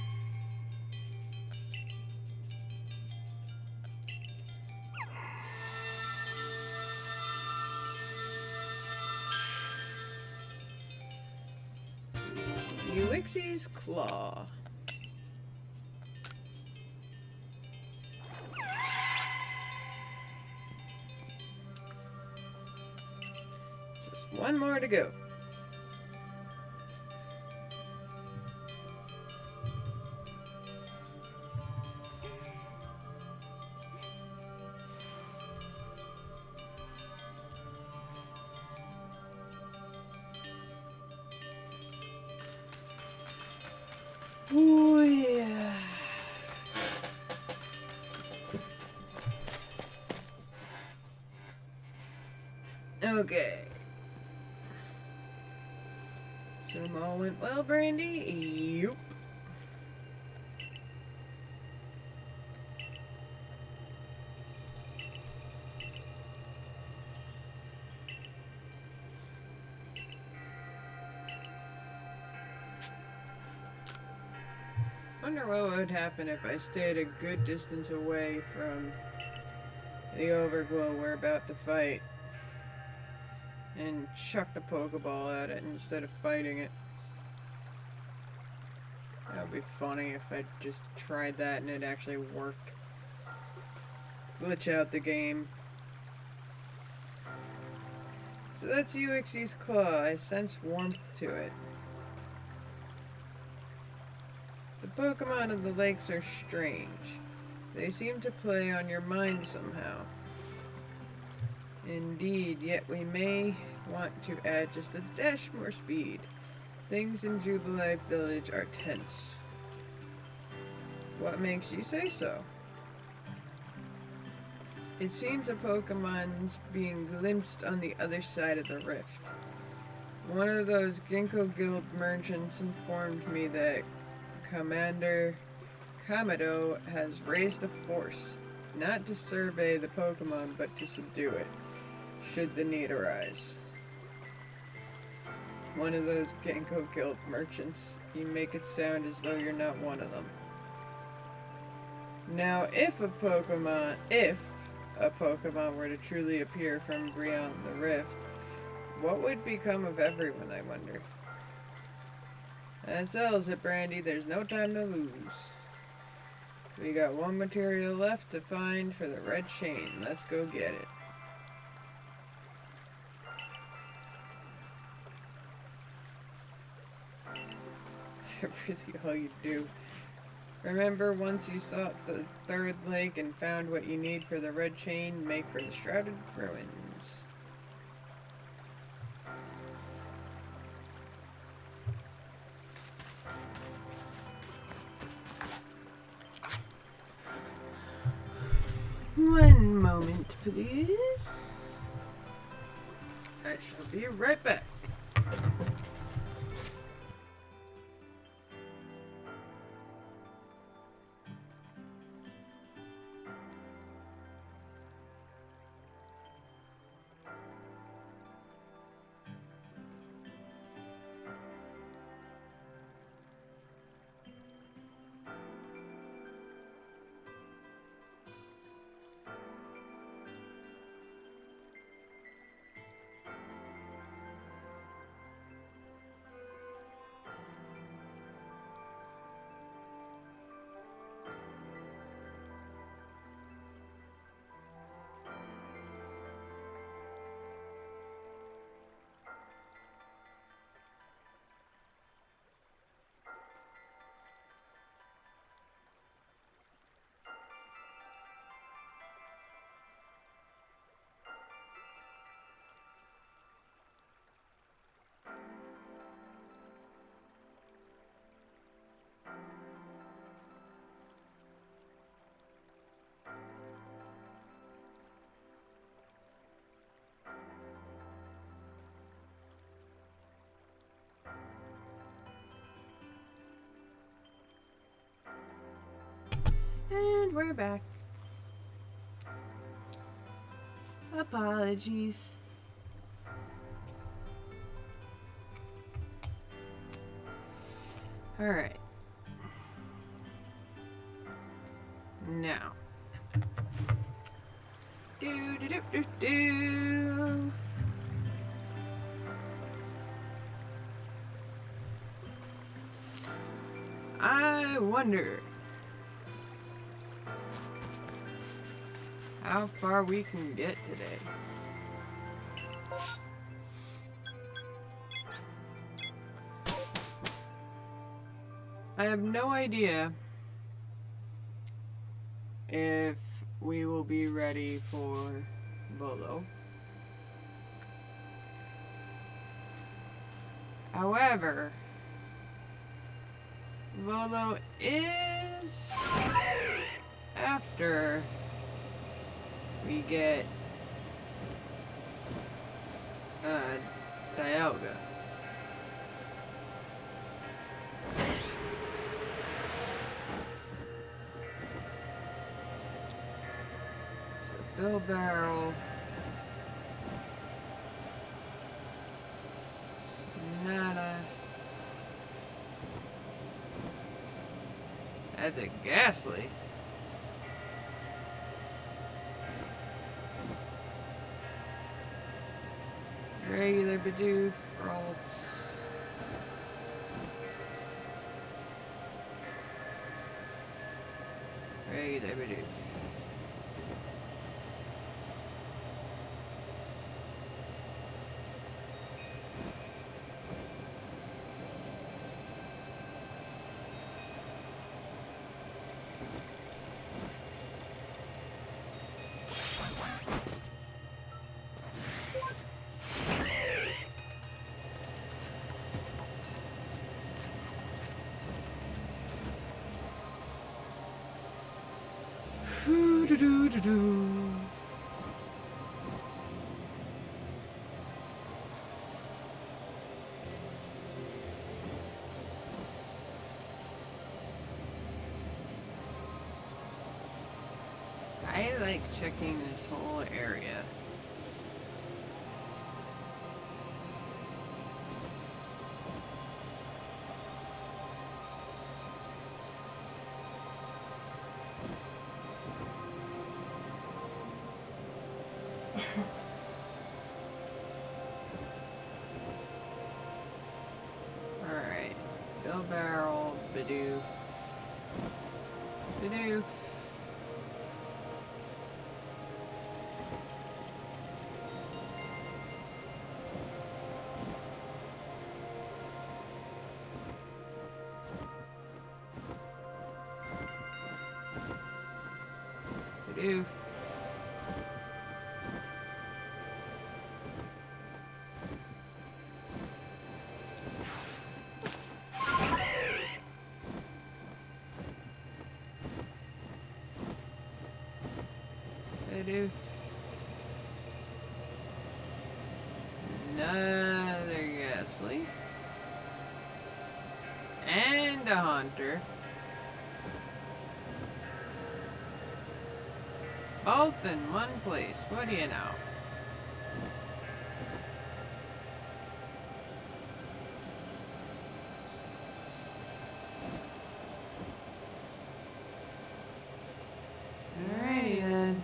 Uxie's Claw. Just one more to go. Oh yeah. Okay. So all went well, Brandy? Yup. Wonder what would happen if I stayed a good distance away from the Overglow we're about to fight and chucked a Pokeball at it instead of fighting it. That would be funny if I just tried that and it actually worked. Glitch out the game. So that's Uxie's Claw. I sense warmth to it. The Pokemon of the lakes are strange. They seem to play on your mind somehow. Indeed, yet we may want to add just a dash more speed. Things in Jubilife Village are tense. What makes you say so? It seems a Pokemon's being glimpsed on the other side of the rift. One of those Ginkgo Guild merchants informed me that Commander Kamado has raised a force, not to survey the Pokemon, but to subdue it, should the need arise. One of those Ginkgo Guild merchants. You make it sound as though you're not one of them. Now, if a Pokemon were to truly appear from beyond the rift, what would become of everyone, I wonder? That settles it, Brandy. There's no time to lose. We got one material left to find for the red chain. Let's go get it. Is that really all you do? Remember, once you sought the third lake and found what you need for the red chain, make for the Shrouded Ruins. One moment, please. I shall be right back. And we're back. Apologies. Alright. Now. Do. I wonder how far we can get today. I have no idea if we will be ready for Volo. However, Volo is after we get Dialga. So Bill Barrel. Nada. That's a Ghastly. Regular Bidoof, Ralts. Regular Bidoof. I like checking this whole area. Alright. Bill Barrel, Bidoof. Bidoof. Bidoof. Bidoof. Another Ghastly. And a Haunter. Both in one place. What do you know? Alrighty then.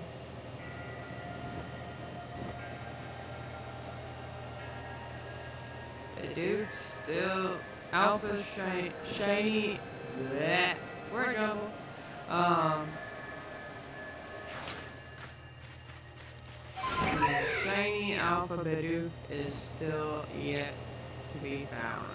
Bidoof still alpha shiny. Bleh. Word jumble. The shiny alpha Bidoof is still yet to be found.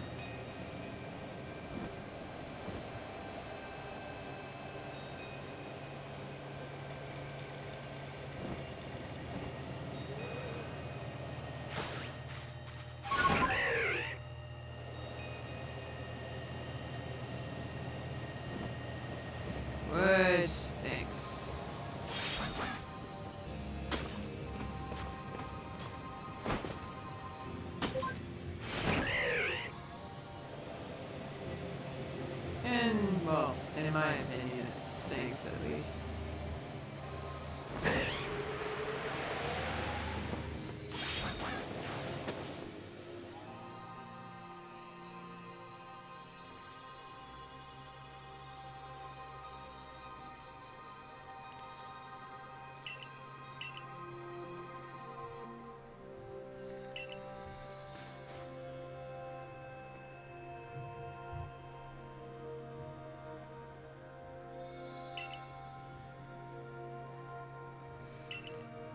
Which stinks. And, well, in my opinion, it stinks at least.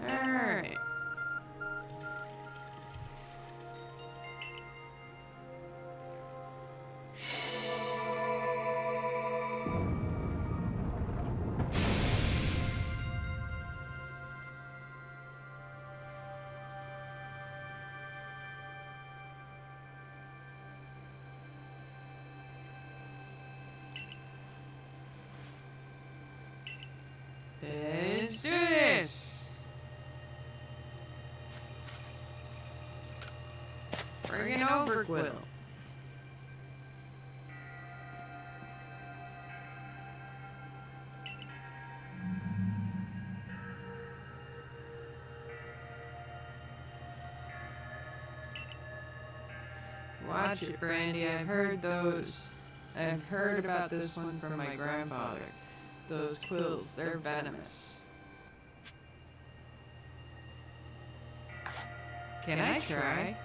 Alright. Let's do this! Bring it over, Quill. Watch it, Brandy. I've heard about this one from my grandfather. Those quills, they're venomous. Can I try?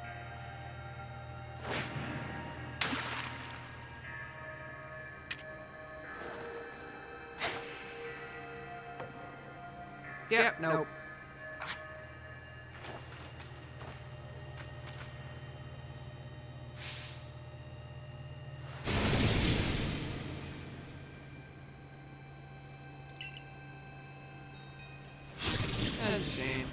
Yep, nope. That's a shame.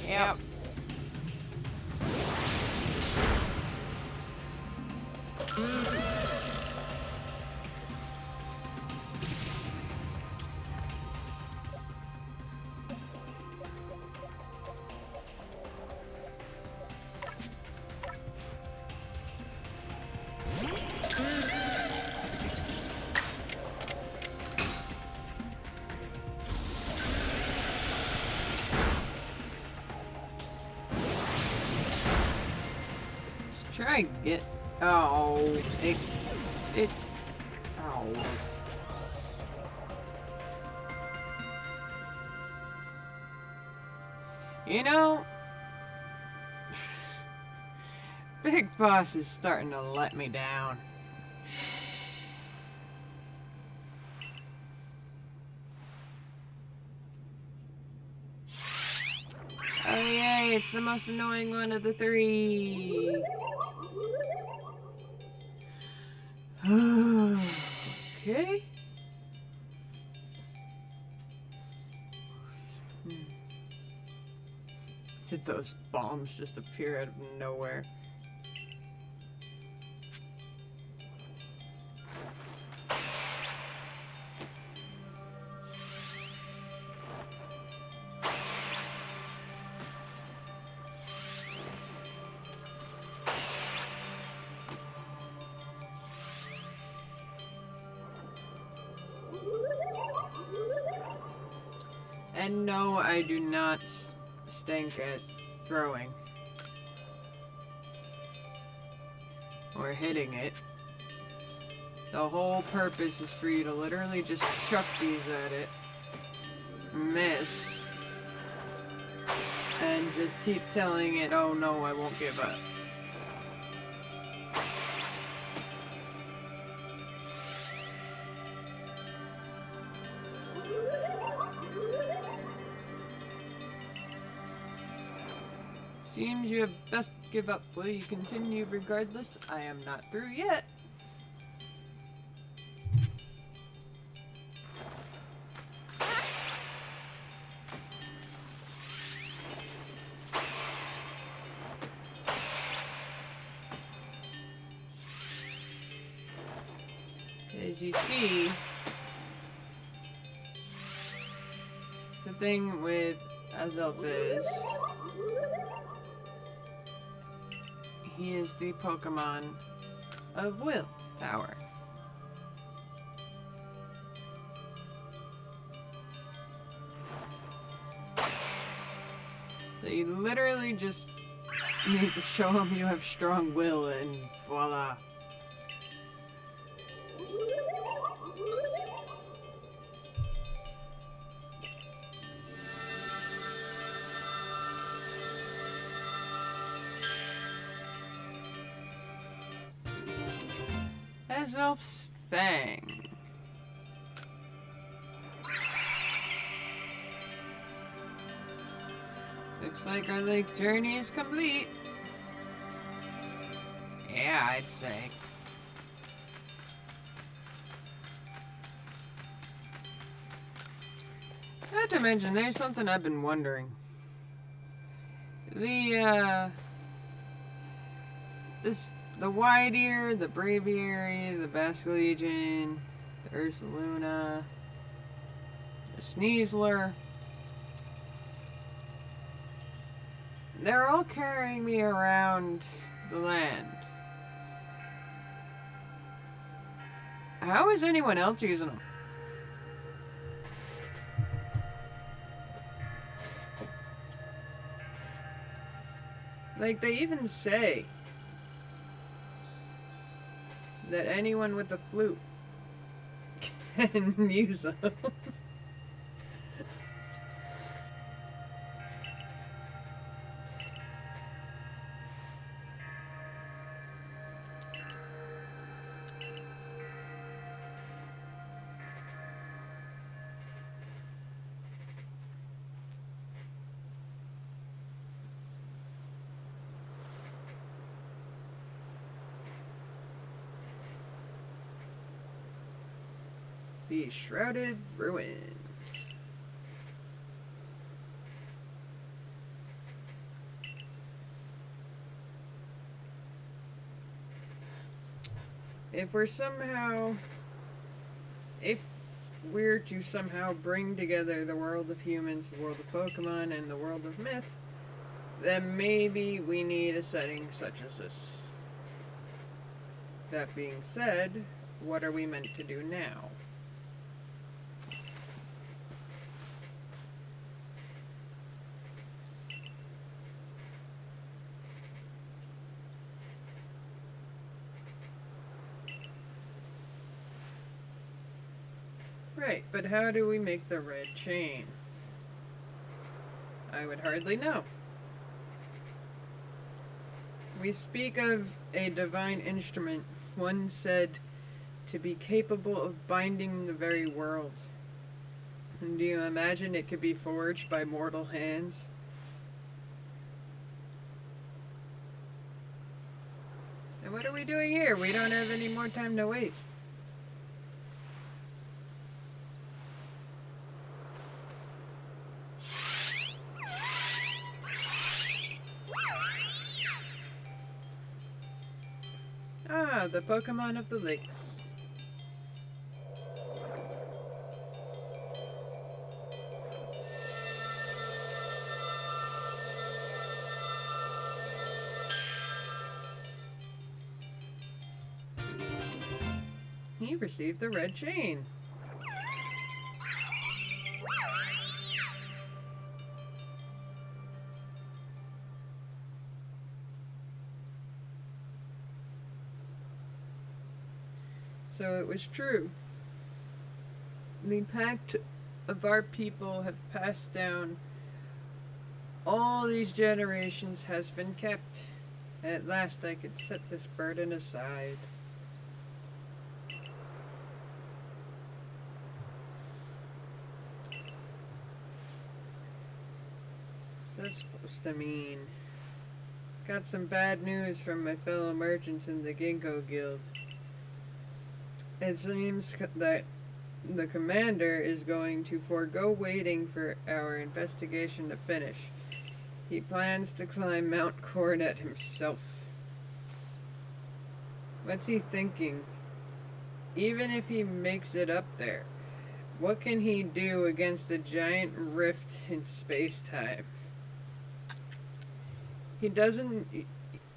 Yep. Try and get. Oh, it. Oh. You know, Big Boss is starting to let me down. Oh yay, it's the most annoying one of the three. Okay. Did those bombs just appear out of nowhere? And no, I do not stink at throwing. Or hitting it. The whole purpose is for you to literally just chuck these at it. Miss. And just keep telling it, oh no, I won't give up. Seems you have best give up. Will you continue regardless? I am not through yet. As you see, the thing with Azelf is he is the Pokemon of willpower. So you literally just need to show him you have strong will and voila. Azelf's Fang. Looks like our lake journey is complete. Yeah, I'd say. Not to mention, there's something I've been wondering. The Wide Ear, the Braviary, the Basculegion, the Ursaluna, the Sneasler. They're all carrying me around the land. How is anyone else using them? Like, they even say that anyone with a flute can use them. The Shrouded Ruins. If we're to somehow bring together the world of humans, the world of Pokemon, and the world of myth, then maybe we need a setting such as this. That being said, what are we meant to do now? Right, but how do we make the red chain? I would hardly know. We speak of a divine instrument, one said to be capable of binding the very world. And do you imagine it could be forged by mortal hands? And what are we doing here? We don't have any more time to waste. Ah, the Pokemon of the lakes. He received the red chain. So it was true. The pact of our people have passed down all these generations has been kept. At last I could set this burden aside. What's that supposed to mean? Got some bad news from my fellow merchants in the Ginkgo Guild. It seems that the commander is going to forego waiting for our investigation to finish. He plans to climb Mount Coronet himself. What's he thinking? Even if he makes it up there, what can he do against a giant rift in space-time? He doesn't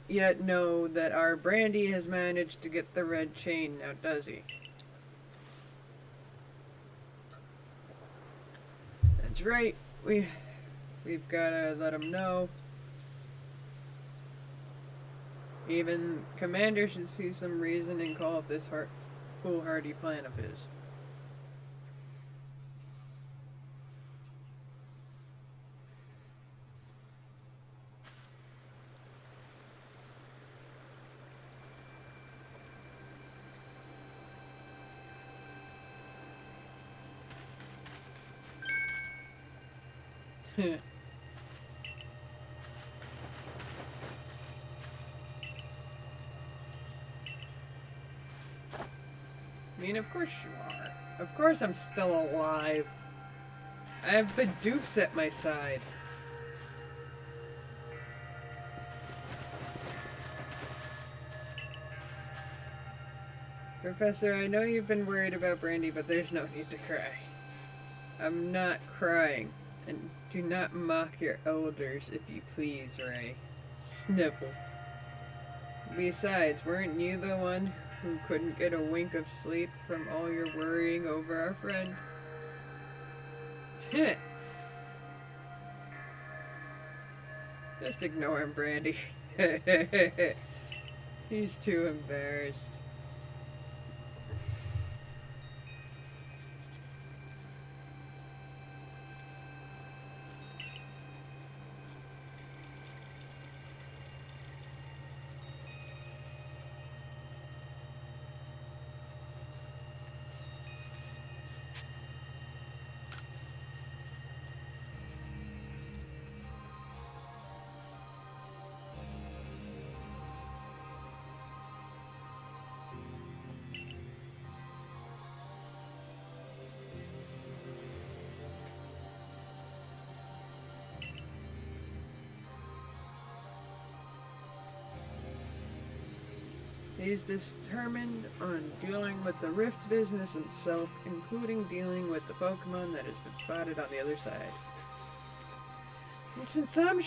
yet know that our Brandy has managed to get the red chain, now does he? That's right, we've gotta let him know. Even Commander should see some reason and call up this foolhardy plan of his. I mean, of course you are. Of course I'm still alive. I have Bidoofs at my side. Professor, I know you've been worried about Brandy, but there's no need to cry. I'm not crying. And do not mock your elders, if you please, Ray. Sniffles. Besides, weren't you the one who couldn't get a wink of sleep from all your worrying over our friend? Just ignore him, Brandy. He's too embarrassed. He's determined on dealing with the Rift business himself, including dealing with the Pokemon that has been spotted on the other side. And since I'm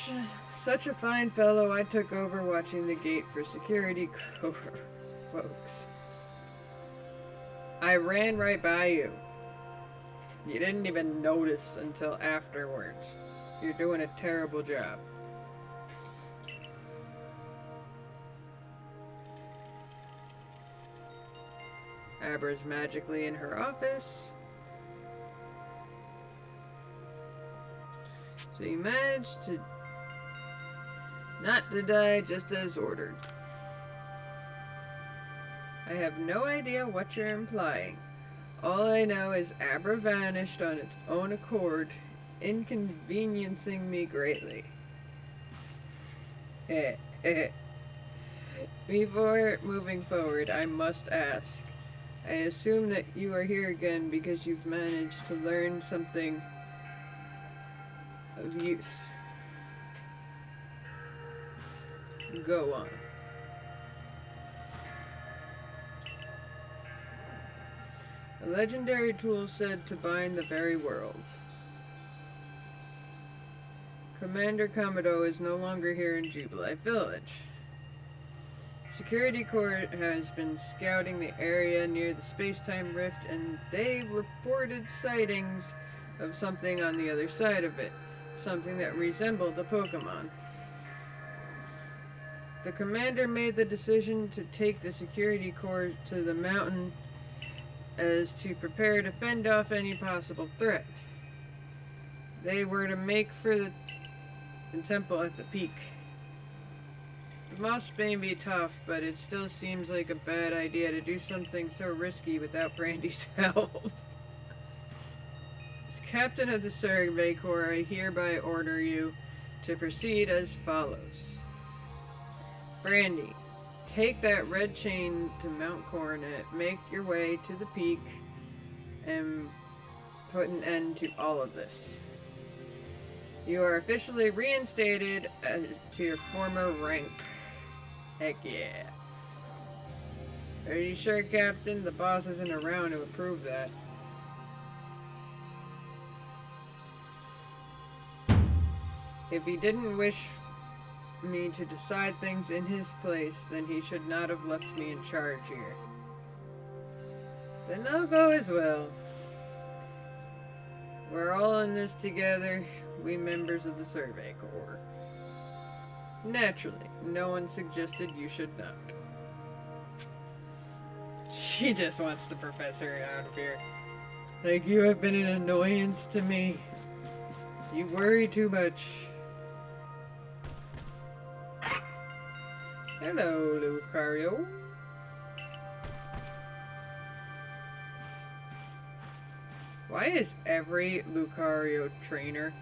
such a fine fellow, I took over watching the gate for security folks. I ran right by you. You didn't even notice until afterwards. You're doing a terrible job. Abra's magically in her office. So you managed to not to die just as ordered. I have no idea what you're implying. All I know is Abra vanished on its own accord, inconveniencing me greatly. Before moving forward, I must ask. I assume that you are here again because you've managed to learn something of use. Go on. A legendary tool said to bind the very world. Commander Komodo is no longer here in Jubilee Village. Security Corps has been scouting the area near the space-time rift, and they reported sightings of something on the other side of it, something that resembled a Pokemon. The commander made the decision to take the Security Corps to the mountain as to prepare to fend off any possible threat. They were to make for the temple at the peak. The moss may be tough, but it still seems like a bad idea to do something so risky without Brandy's help. As captain of the Survey Corps, I hereby order you to proceed as follows. Brandy, take that red chain to Mount Coronet, make your way to the peak, and put an end to all of this. You are officially reinstated to your former rank. Heck yeah. Are you sure, Captain? The boss isn't around to approve that. If he didn't wish me to decide things in his place, then he should not have left me in charge here. Then I'll go as well. We're all in this together, we members of the Survey Corps. Naturally, no one suggested you should not. She just wants the professor out of here. Like, you have been an annoyance to me. You worry too much. Hello, Lucario. Why is every Lucario trainer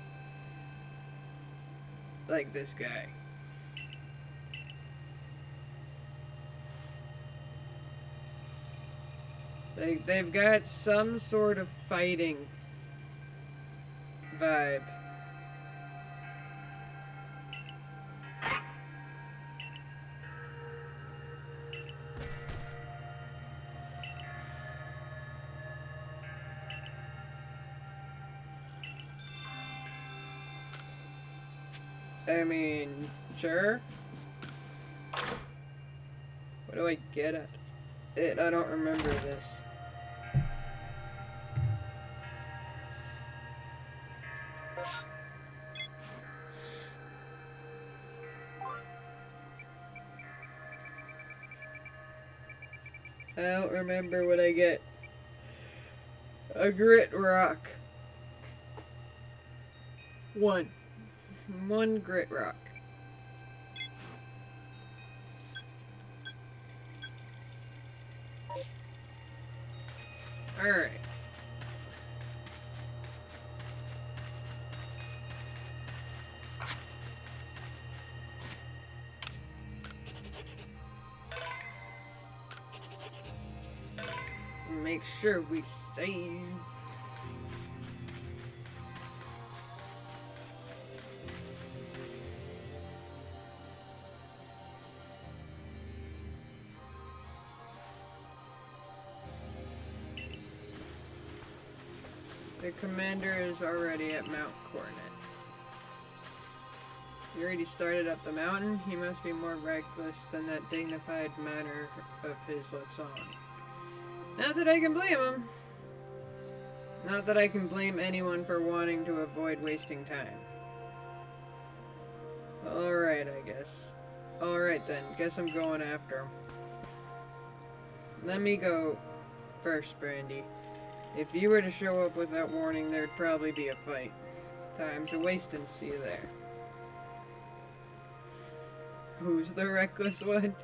like this guy? They've got some sort of fighting vibe. I mean, sure. What do I get out of it? I don't remember this. I don't remember what I get. A grit rock. One grit rock. Alright. Make sure we save. The commander is already at Mount Coronet. You already started up the mountain? He must be more reckless than that dignified manner of his looks on. Not that I can blame him. Not that I can blame anyone for wanting to avoid wasting time. Alright, I guess. Alright then, guess I'm going after him. Let me go first, Brandy. If you were to show up without warning, there'd probably be a fight. Time's a wasting, see you there. Who's the reckless one?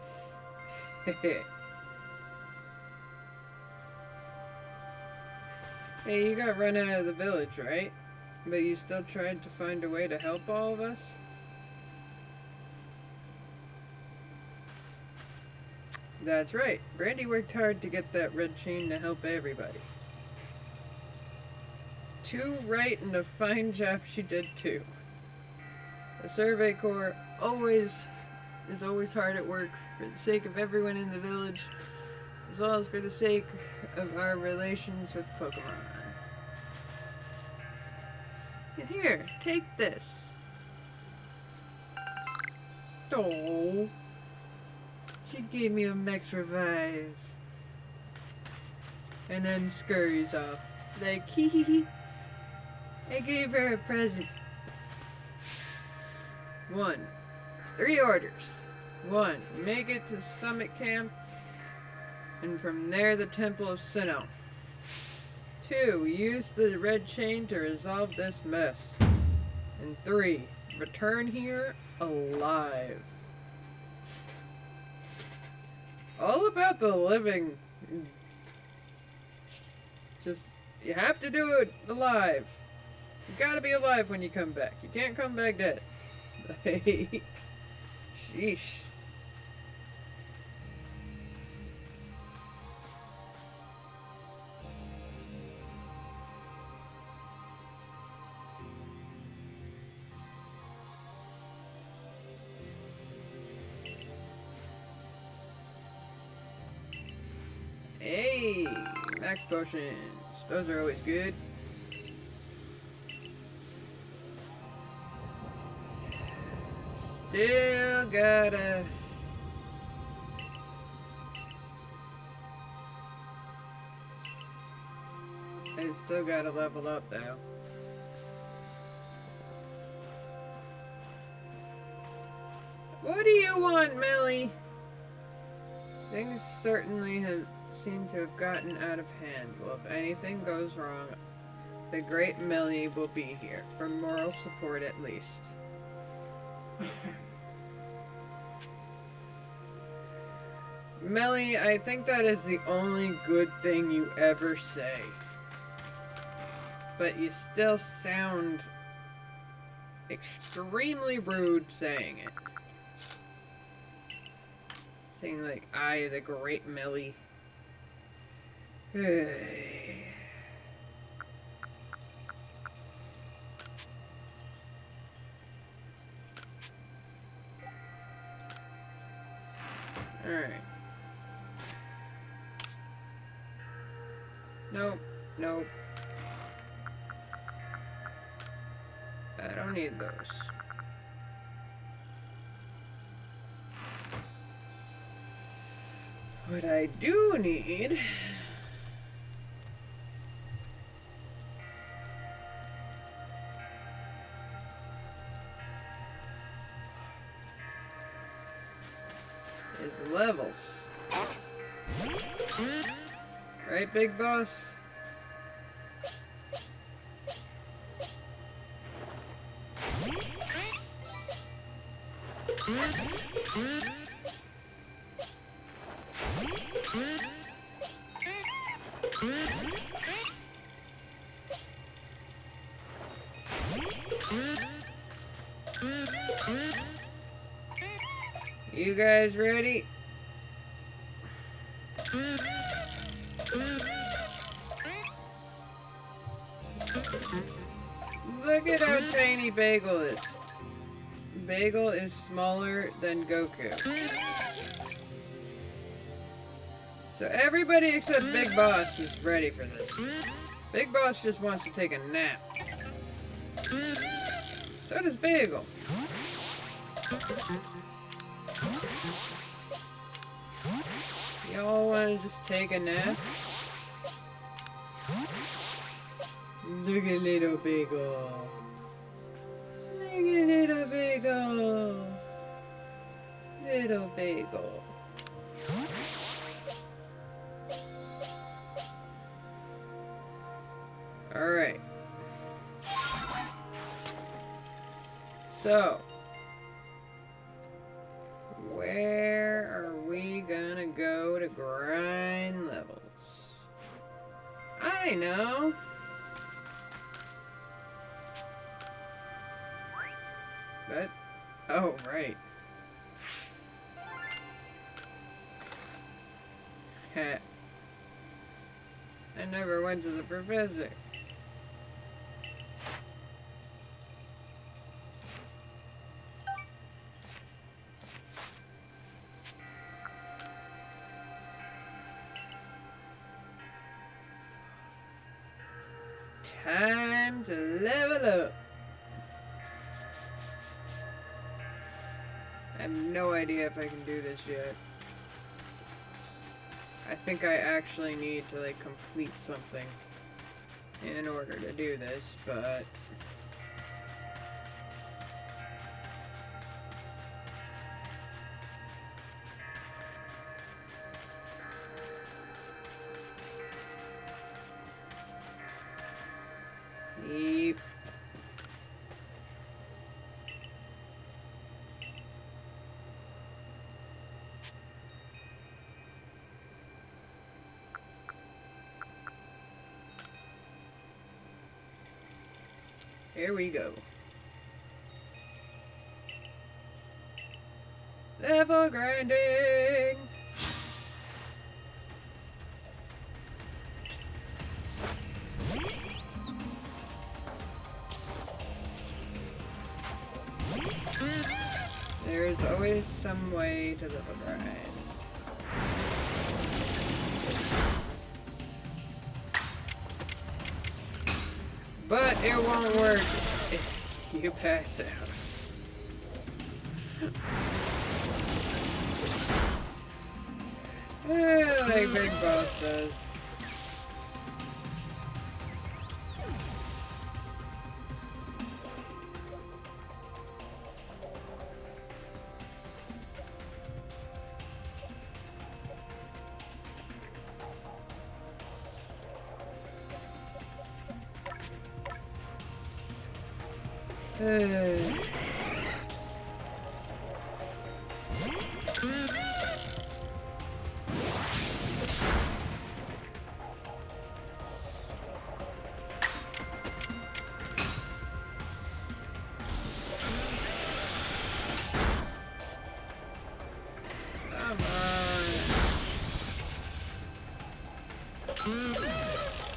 Hey, you got run out of the village, right? But you still tried to find a way to help all of us? That's right. Brandy worked hard to get that red chain to help everybody. Too right, and a fine job she did too. The Survey Corps is always hard at work for the sake of everyone in the village, as well as for the sake of our relations with Pokemon. Here, take this. Oh, she gave me a Max Revive. And then scurries off. Like, hee hee hee. I gave her a present. 3 orders. 1. Make it to Summit Camp, and from there the Temple of Sinnoh. 2. Use the red chain to resolve this mess. And 3. Return here alive. All about the living. Just, you have to do it alive. You gotta be alive when you come back. You can't come back dead. Sheesh. Hey, max potions. Those are always good. Still gotta... I still gotta level up though. What do you want, Melly? Things certainly seem to have gotten out of hand. Well, if anything goes wrong, the great Melly will be here, for moral support at least. Melly, I think that is the only good thing you ever say. But you still sound extremely rude saying it. Saying like, I, the great Melly. Alright. Nope. Nope. I don't need those. What I do need is levels. Right, big boss? You guys ready? Look at how tiny Bagel is. Bagel is smaller than Goku. So everybody except Big Boss is ready for this. Big Boss just wants to take a nap. So does Bagel. Y'all want to just take a nap? Look at little Bagel. Look at little Bagel. Little Bagel. Alright. So, where are we gonna go to grind levels? I know! But, oh, right. I never went to the professor. Time to level up. I have no idea if I can do this yet. I think I actually need to like complete something in order to do this, but yep. Here we go. Level grinding! There's always some way to level grind. But it won't work if you pass out. Like Big Boss does.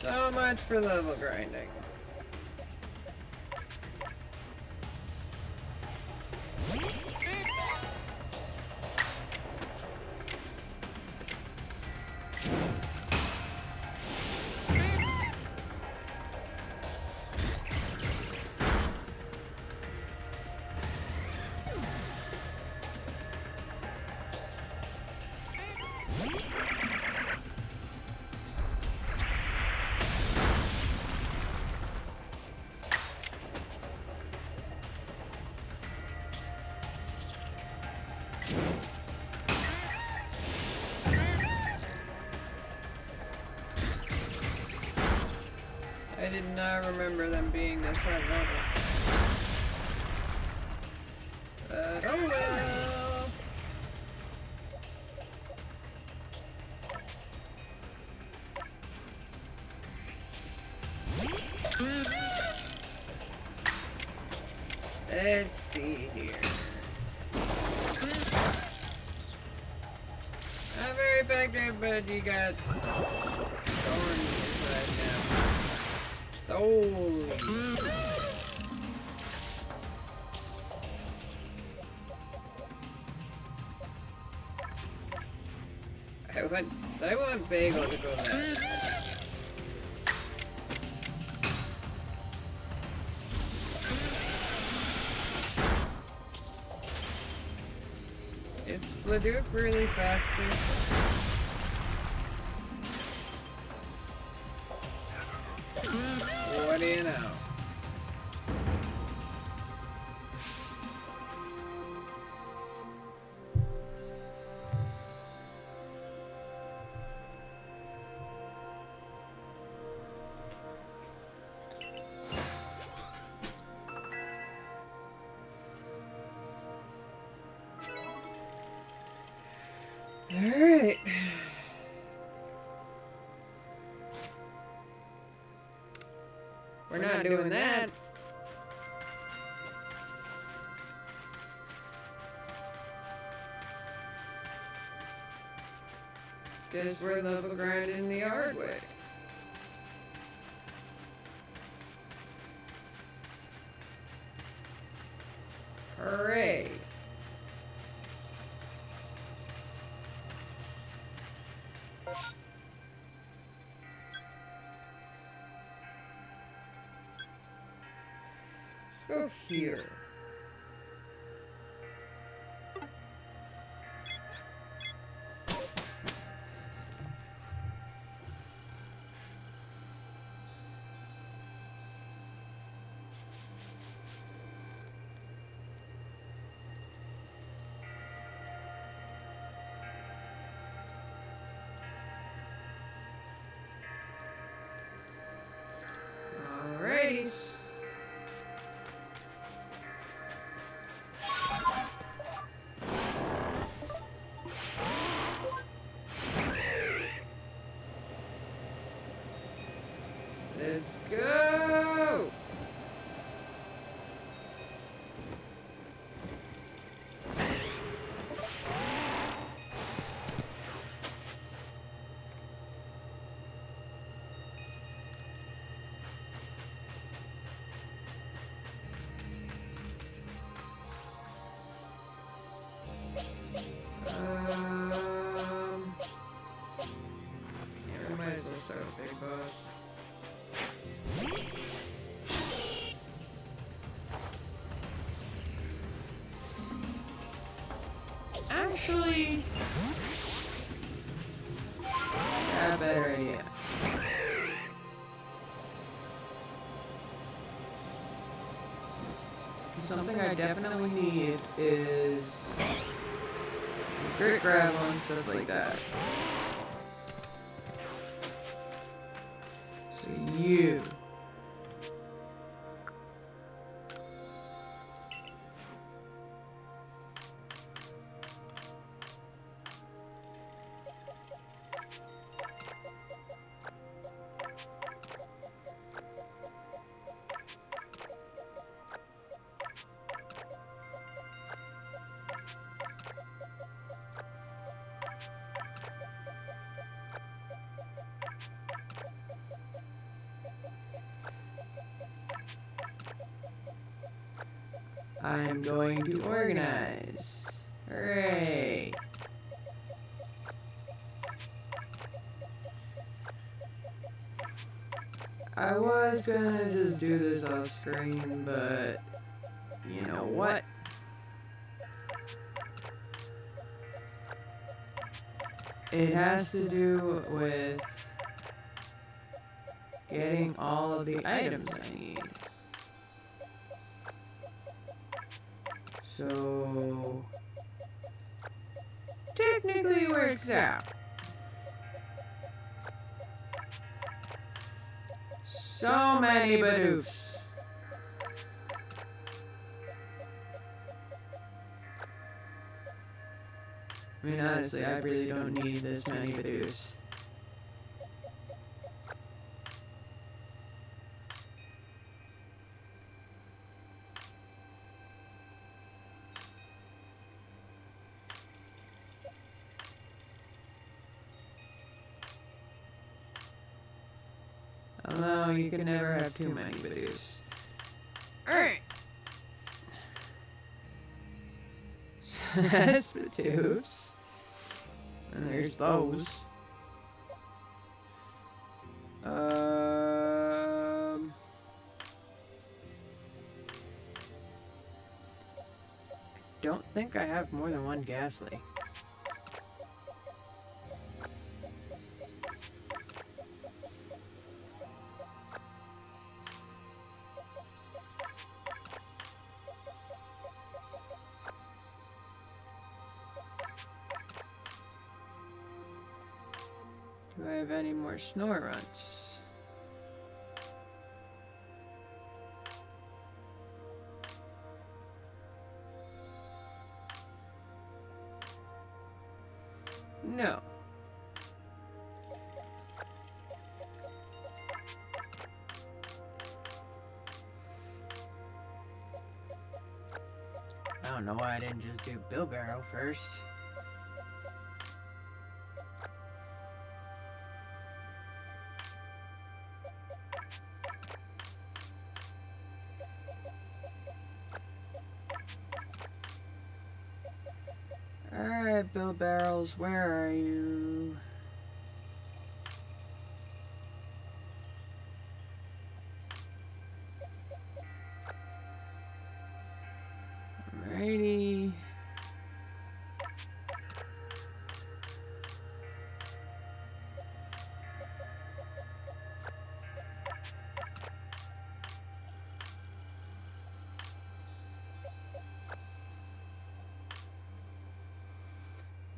So much for level grinding. I did not remember them being this high level. But oh well. Let's see here. Not very effective, but you got thorns right now. Holy. I want Bagel to go there. Is Bidoof really faster? What do you know? Alright. We're not doing that. Guess we're level grinding the hard way. Hooray! Let's go here. Alrighties. Let's go! Yeah, we might as well start with Big Boss. Actually, got a better idea. Something I definitely need is grit gravel and stuff like that. So you. I'm going to organize. Hooray! I was gonna just do this off screen, but you know what? It has to do with getting all of the items I need. So technically it works out. So many Bidoofs. I mean, honestly, I really don't need this many Bidoofs. Although, you can never have too many Bidoofs. Alright! So that's Bidoofs. And there's those. Don't think I have more than one Ghastly. Do I have any more Snorunts? No. I don't know why I didn't just do Bilbarrow first. Alright, Bill Barrels, where are you? Alrighty.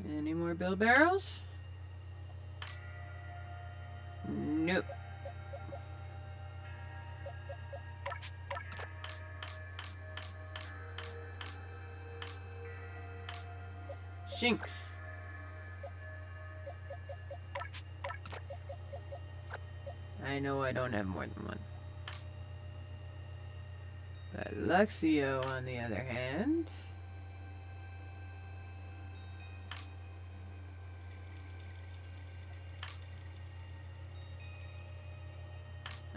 Any more Bill Barrels? Nope. Shinx. I know I don't have more than one. But Luxio, on the other hand...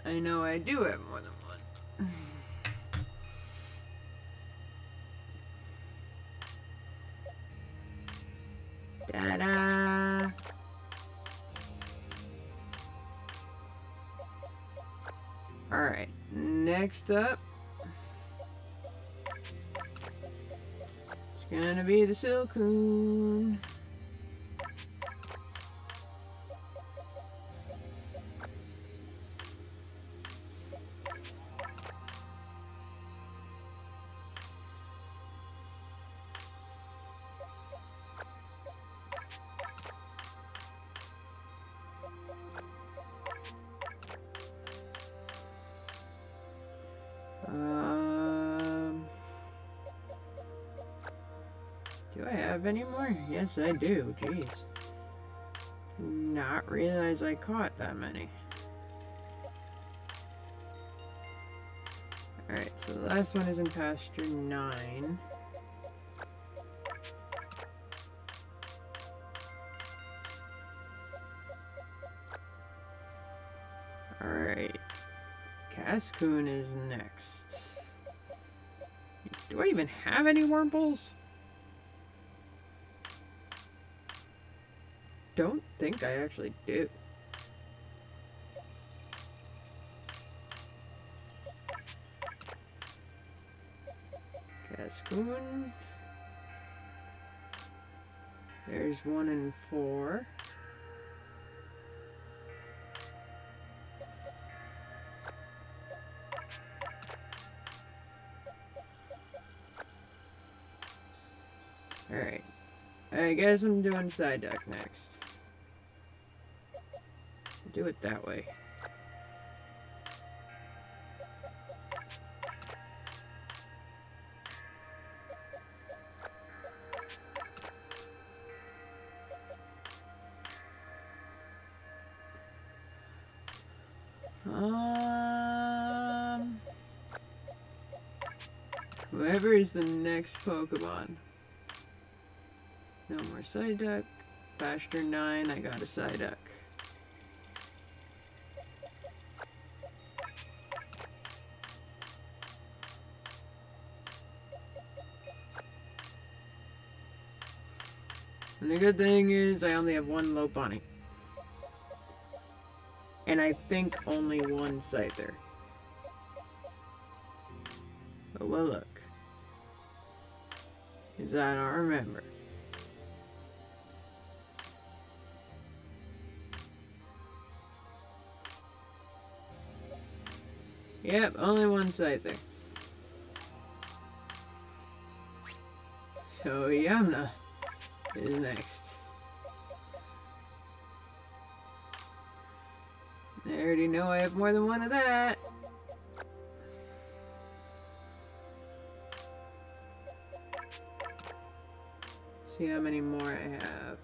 I know I do have more than one. Ta-da! Alright, next up, it's gonna be the Silcoon. Do I have any more? Yes, I do. Jeez. Did not realize I caught that many. Alright, so the last one is in pasture 9. Alright. Cascoon is next. Do I even have any Wurmples? Don't think I actually do. Cascoon. There's 1 and 4. Alright. I guess I'm doing Psyduck next. Do it that way. Whoever is the next Pokemon. No more Psyduck. Pasture 9, I got a Psyduck. And the good thing is I only have 1 Lopunny. And I think only 1 Scyther. But we'll look. Because I don't remember. Yep, only 1 Scyther. So Yamna is next. I already know I have more than 1 of that. See how many more I have.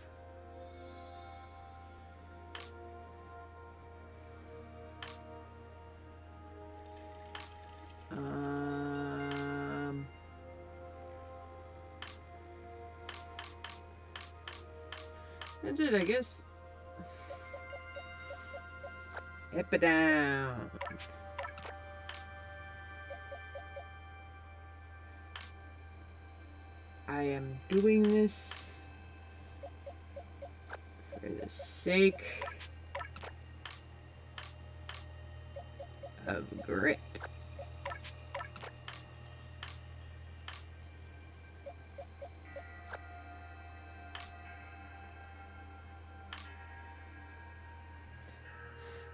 That's it, I guess. Epidown. I am doing this the sake of grit.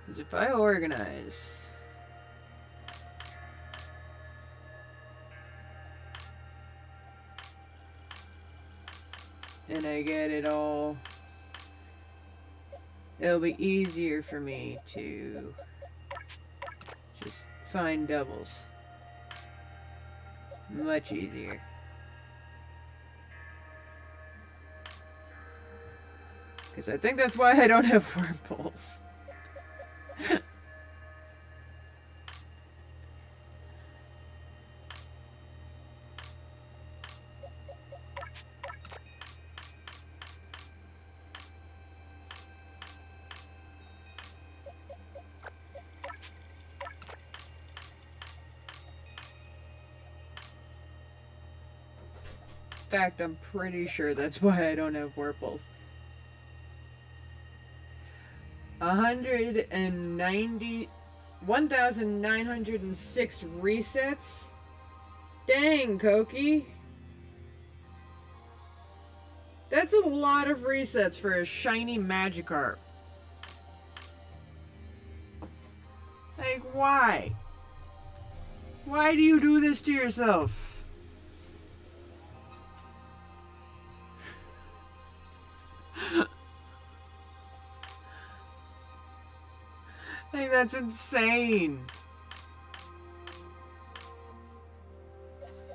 Because if I organize and I get it all, it'll be easier for me to just find doubles. Much easier. Because I think that's why I don't have whirlpools. In fact, I'm pretty sure that's why I don't have whirlpools. 1,906 resets? Dang, Koki. That's a lot of resets for a shiny Magikarp. Like, why? Why do you do this to yourself? Like, that's insane.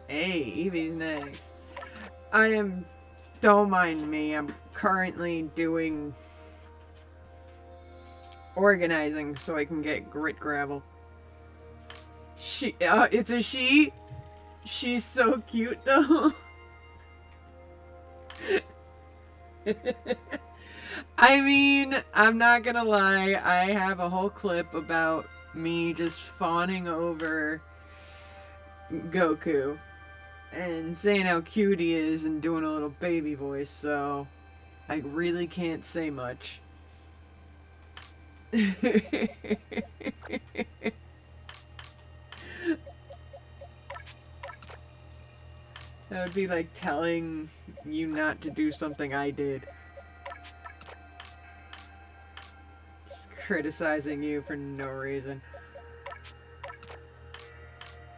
Hey, Eevee's next. Don't mind me, I'm currently doing organizing so I can get grit gravel. It's a she. She's so cute though. I mean, I'm not gonna lie, I have a whole clip about me just fawning over Goku and saying how cute he is and doing a little baby voice, so I really can't say much. That would be like telling you not to do something I did. Just criticizing you for no reason.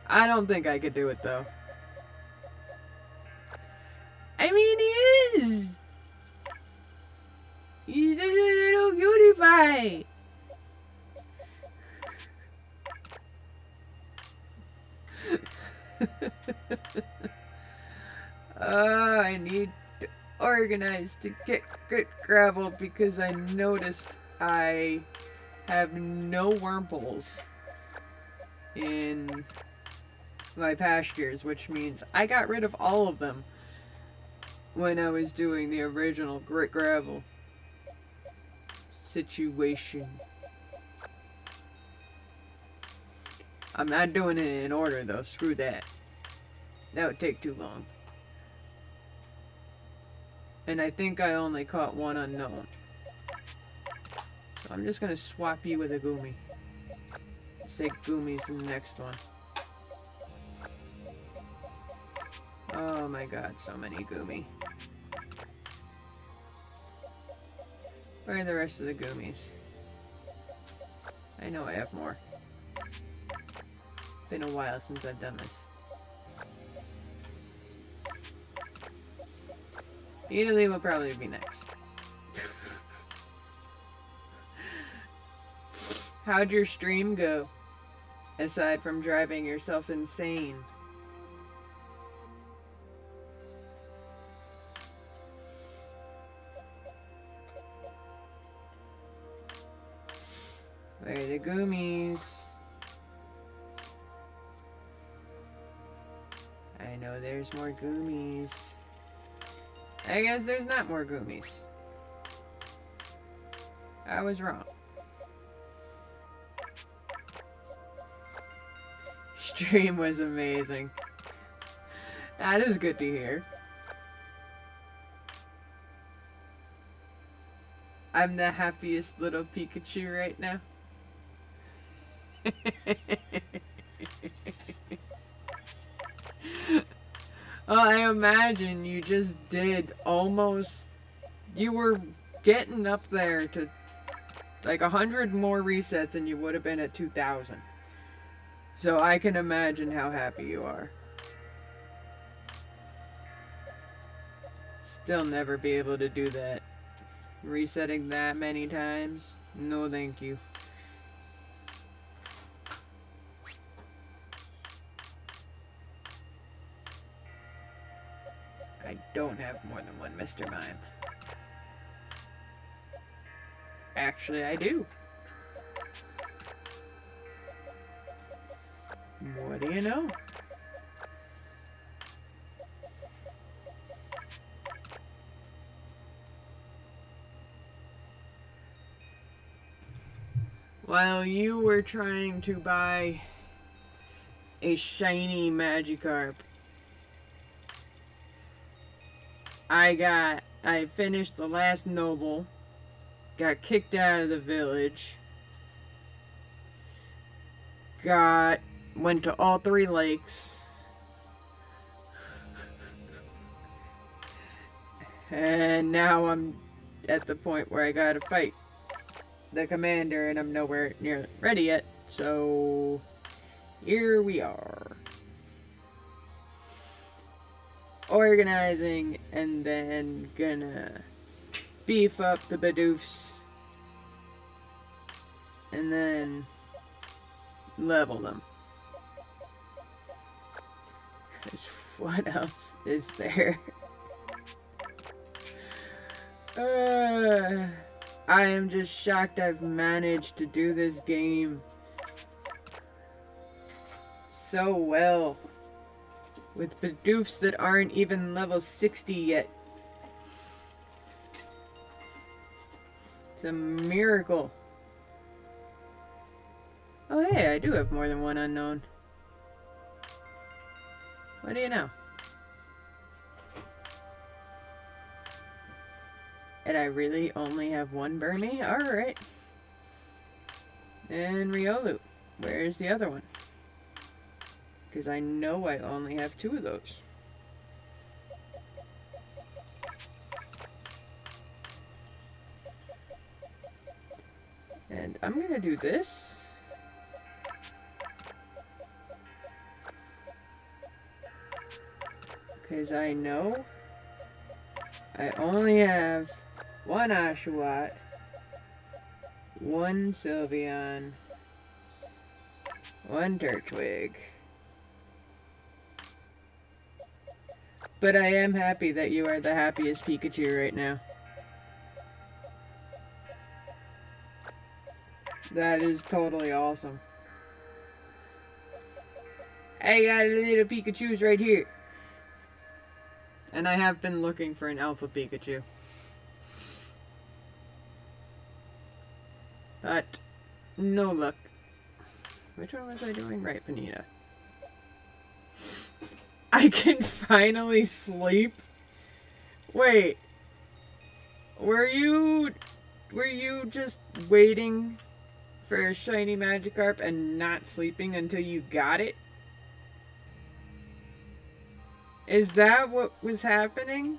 I don't think I could do it though. I mean, he is! He's just a little cutie pie! I need to organize to get good gravel because I noticed I have no wormholes in my pastures, which means I got rid of all of them when I was doing the original grit gravel situation. I'm not doing it in order though, screw that. That would take too long. And I think I only caught one unknown. So I'm just gonna swap you with a Goomy. Say Goomy's in the next one. Oh my god, so many Goomy. Where are the rest of the Goomies? I know I have more. Been a while since I've done this. Italy will probably be next. How'd your stream go? Aside from driving yourself insane. Where are the Goomies? I know there's more Goomies. I guess there's not more Goomies. I was wrong. Stream was amazing. That is good to hear. I'm the happiest little Pikachu right now. Oh, I imagine you just did almost... You were getting up there to like 100 more resets and you would have been at 2,000. So I can imagine how happy you are. Still never be able to do that. Resetting that many times? No thank you. I don't have more than one Mr. Mime. Actually, I do. What do you know? While you were trying to buy a shiny Magikarp, I finished the last Noble, got kicked out of the village, went to all 3 lakes, and now I'm at the point where I gotta fight the commander and I'm nowhere near ready yet, so here we are. Organizing and then gonna beef up the Bidoofs and then level them. 'Cause what else is there? I am just shocked I've managed to do this game so well with Bidoofs that aren't even level 60 yet. It's a miracle. Oh hey, I do have more than one unknown. What do you know? And I really only have one Burmy? Alright. And Riolu. Where's the other one? Because I know I only have 2 of those. And I'm gonna do this. Because I know I only have 1 Oshawott, 1 Sylveon, 1 Turtwig. But I am happy that you are the happiest Pikachu right now. That is totally awesome. I got a little Pikachu's right here. And I have been looking for an Alpha Pikachu. But no luck. Which one was I doing? Right, Panita. I can finally sleep? Wait. Were you just waiting for a shiny Magikarp and not sleeping until you got it? Is that what was happening?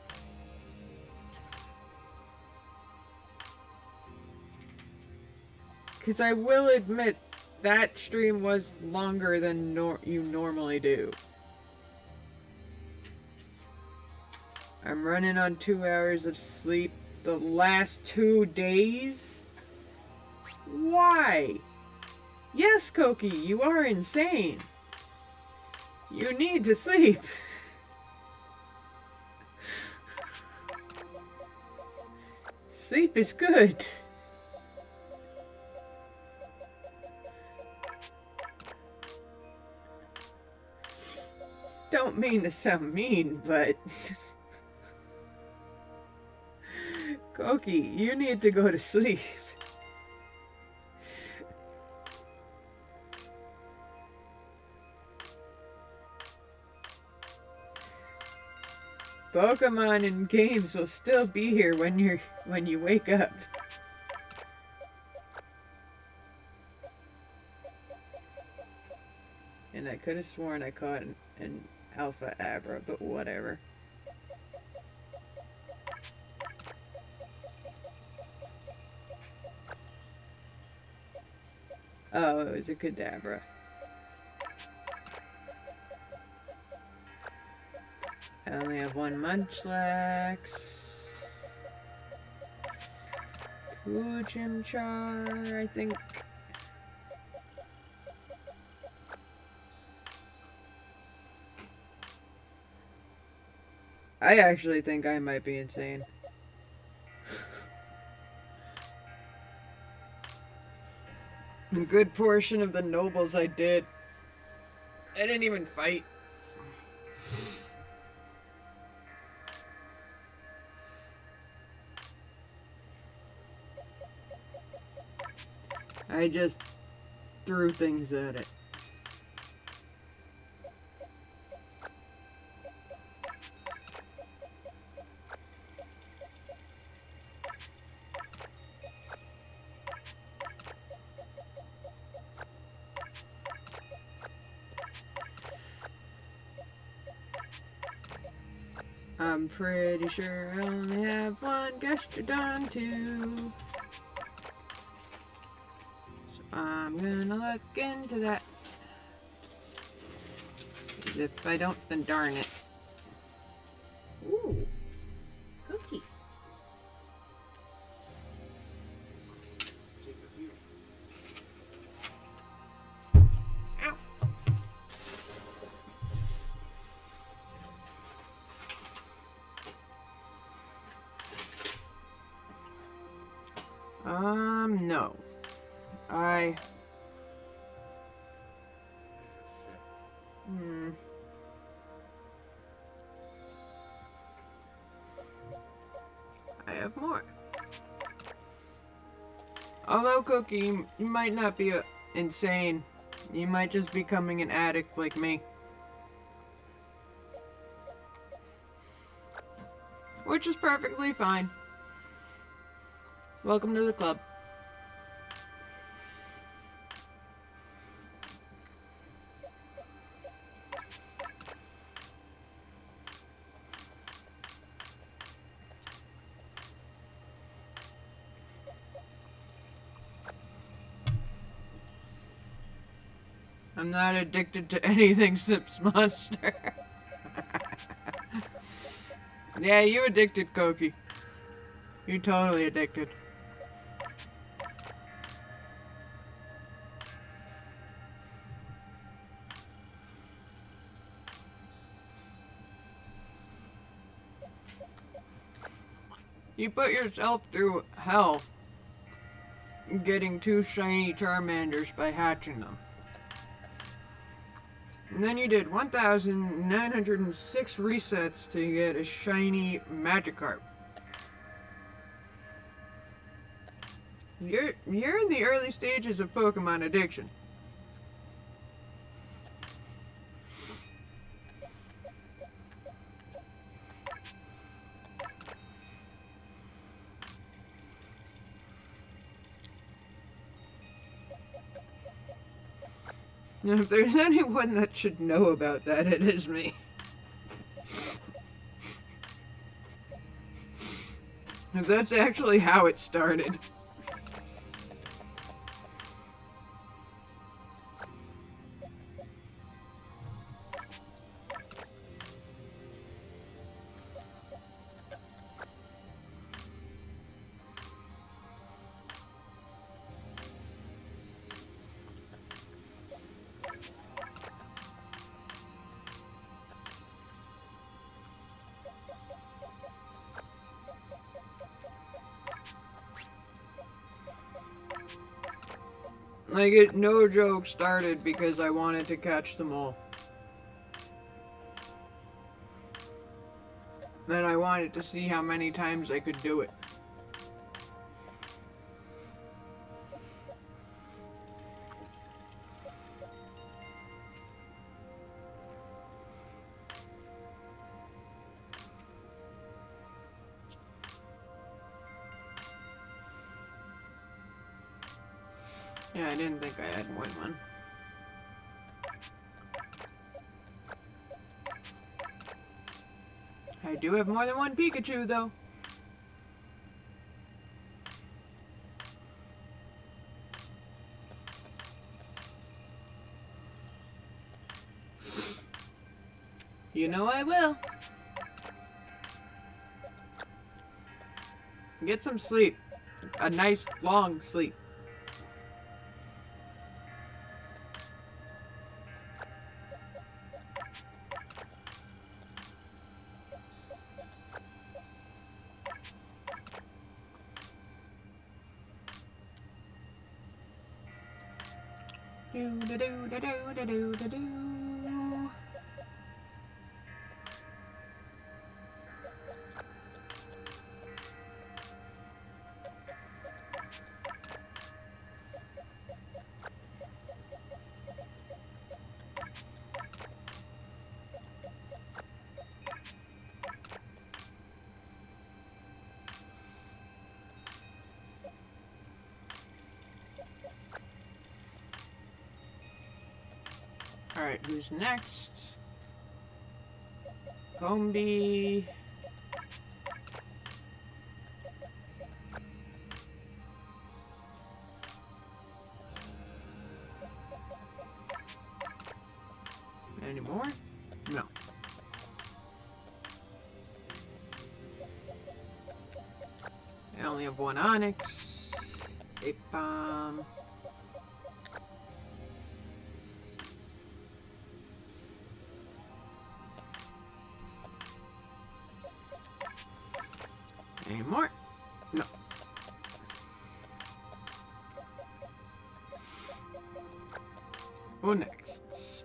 Because I will admit, that stream was longer than you normally do. I'm running on 2 hours of sleep the last 2 days? Why? Yes, Koki, you are insane. You need to sleep. Sleep is good. Don't mean to sound mean, but... Koki, you need to go to sleep. Pokemon and games will still be here when you wake up. And I could have sworn I caught an Alpha Abra, but whatever. Oh, it was a Kadabra. I only have one Munchlax. 2 Chimchar, I think. I actually think I might be insane. A good portion of the nobles I did. I didn't even fight. I just threw things at it. I'm pretty sure I only have one Gastrodon too. So I'm gonna look into that. 'Cause if I don't, then darn it. Ooh, cookie. No. I have more. Although, Cookie, you might not be insane. You might just be becoming an addict like me. Which is perfectly fine. Welcome to the club. I'm not addicted to anything Sips Monster. Yeah, you addicted, Koki. You're totally addicted. You put yourself through hell getting 2 shiny Charmanders by hatching them. And then you did 1,906 resets to get a shiny Magikarp. You're in the early stages of Pokemon addiction. And if there's anyone that should know about that, it is me. Because that's actually how it started. Like, it, no joke, started because I wanted to catch them all. And I wanted to see how many times I could do it. Yeah, I didn't think I had more than one. I do have more than one Pikachu, though. You know I will. Get some sleep. A nice, long sleep. Do do do do do do do do. Alright, who's next? Gombi. Any more? No. I only have one Onyx. A bomb. Any more? No. Who next?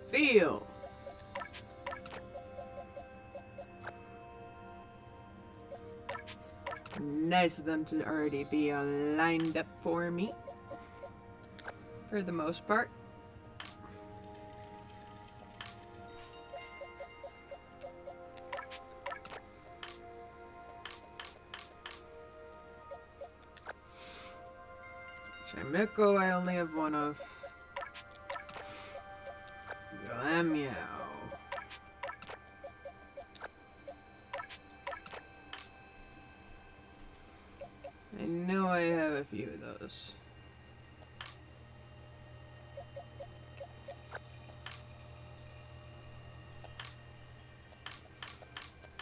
Feel. Nice of them to already be lined up for me. For the most part. Shimeko, I only have one of. Meow. I know I have a few of those.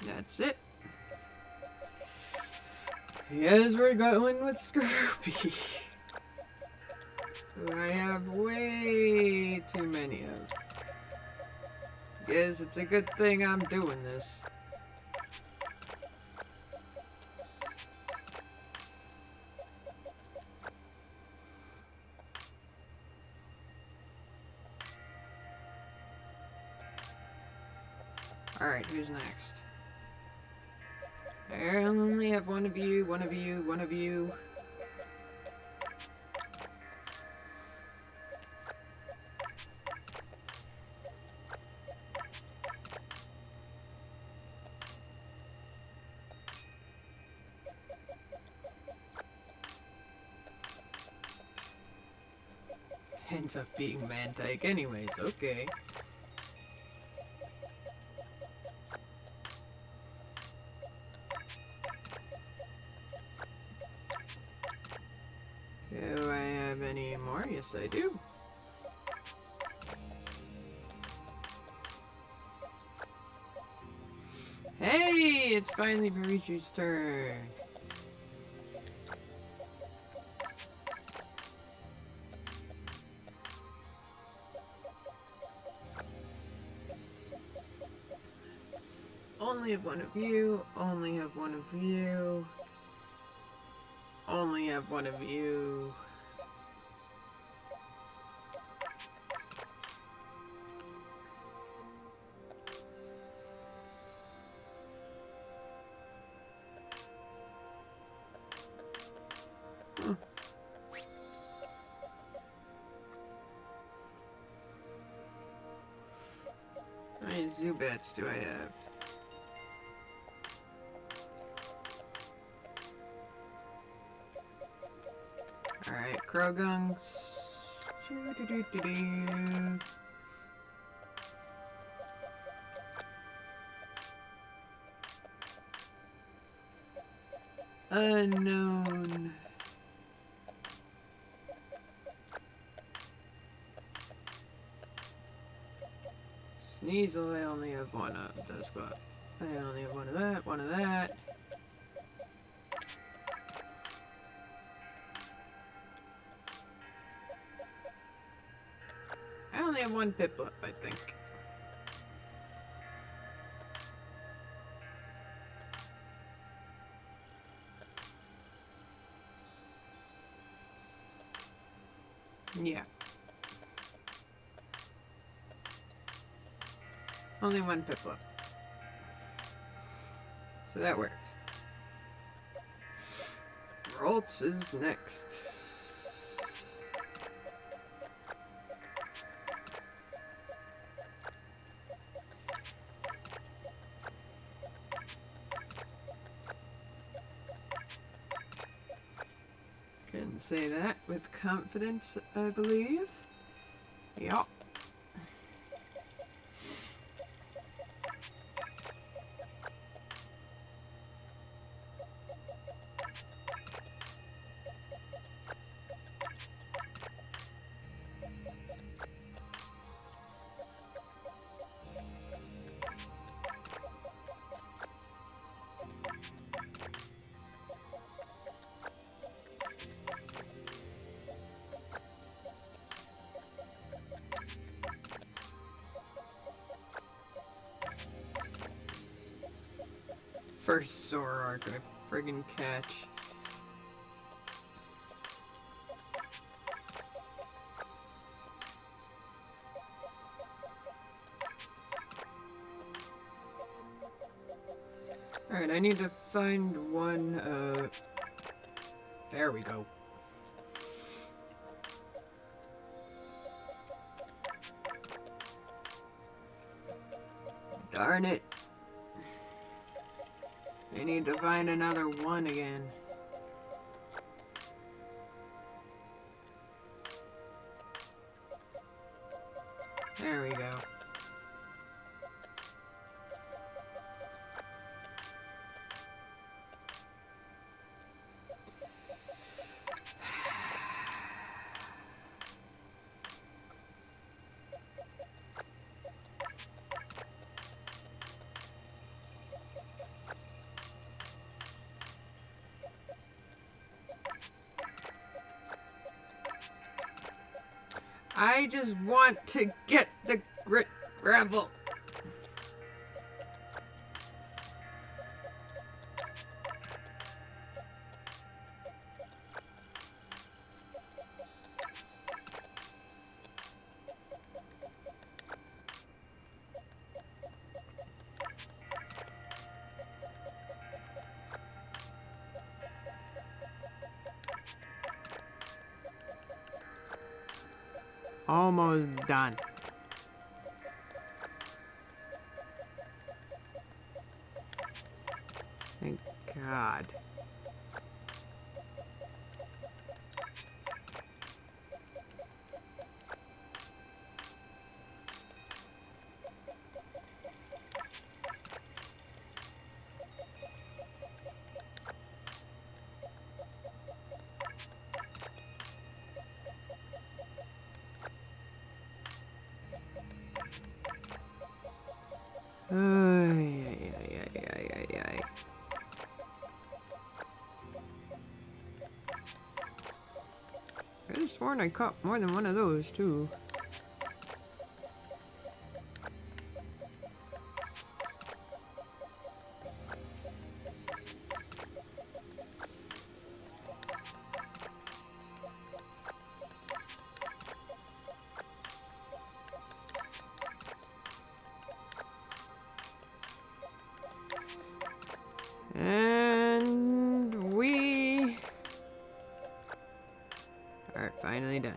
That's it. Yes, we're going with Scurpy. Who I have way too many of. Yes, it's a good thing I'm doing this. Alright, who's next? I only have one of you, one of you, one of you. Ends up being Mantike anyways, okay. Do I have any more? Yes, I do. Hey, it's finally Marichu's turn. Only have one of you, only have one of you, only have one of you. How many Zubats do I have? Alright, Krogunks. Unknown. Sneasel, I only have one of. Dusclops, I only have one of that, one of that. I only have one Piplup, I think. Yeah. Only one Piplup. So that works. Ralts is next. Can say that with confidence, I believe. Yup. First Zoroark I friggin' catch. Alright, I need to find one, there we go. Darn it. I need to find another one again. There we go. I just want to get the grit gravel. Almost done. Thank God. Ay. I could have sworn I caught more than one of those, too. And we are finally done.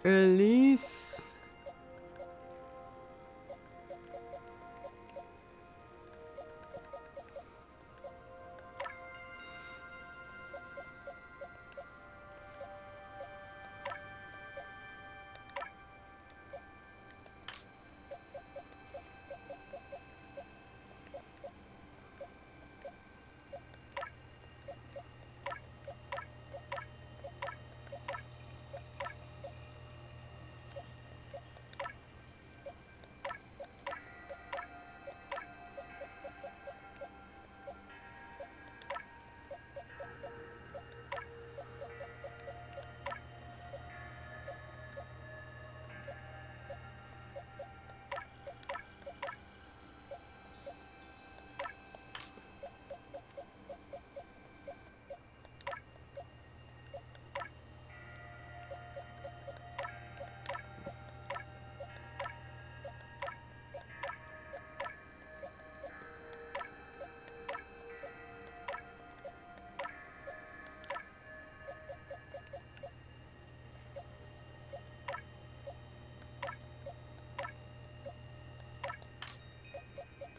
Release.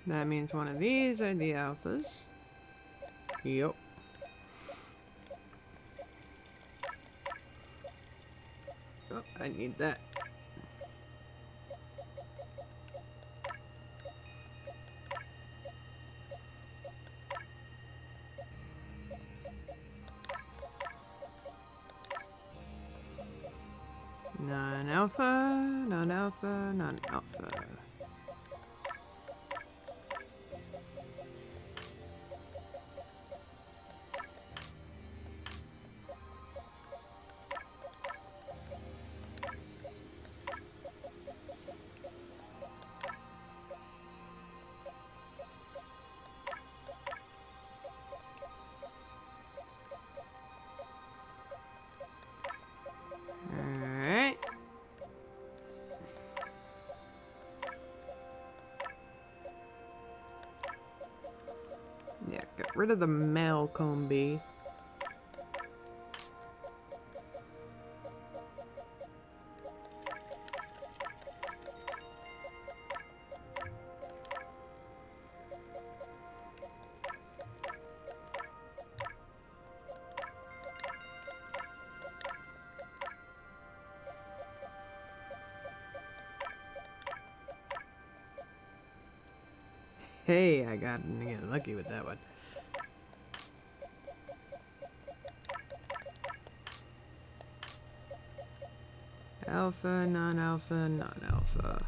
That means one of these are the alphas. Yup. Oh, I need that. Non-alpha, non-alpha, non-alpha. Alright. Yeah, get rid of the Malcolm bee. Hey, I got lucky with that one. Alpha, non-alpha, non-alpha.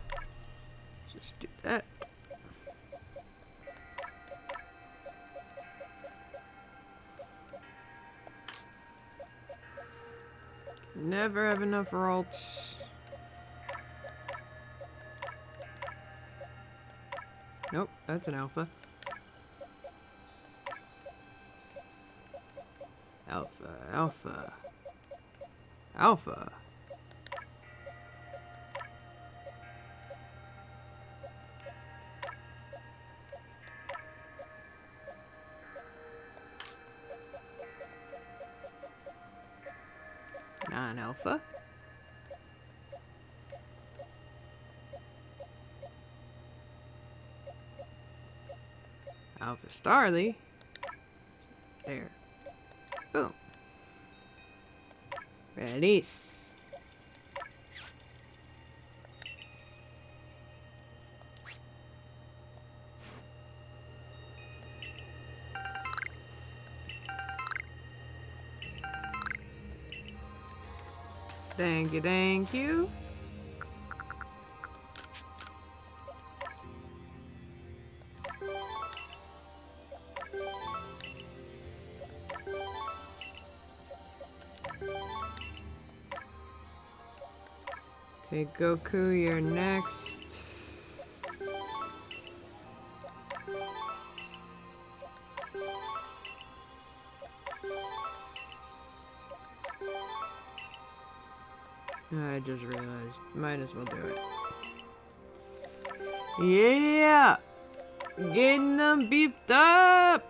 Just do that. Never have enough rolls. Nope, that's an alpha. Alpha, alpha, alpha. Non-alpha. Alpha Starly. There. Boom. Release. Thank you, thank you. Okay, Goku, you're next. I just realized, might as well do it. Yeah! Getting them beefed up!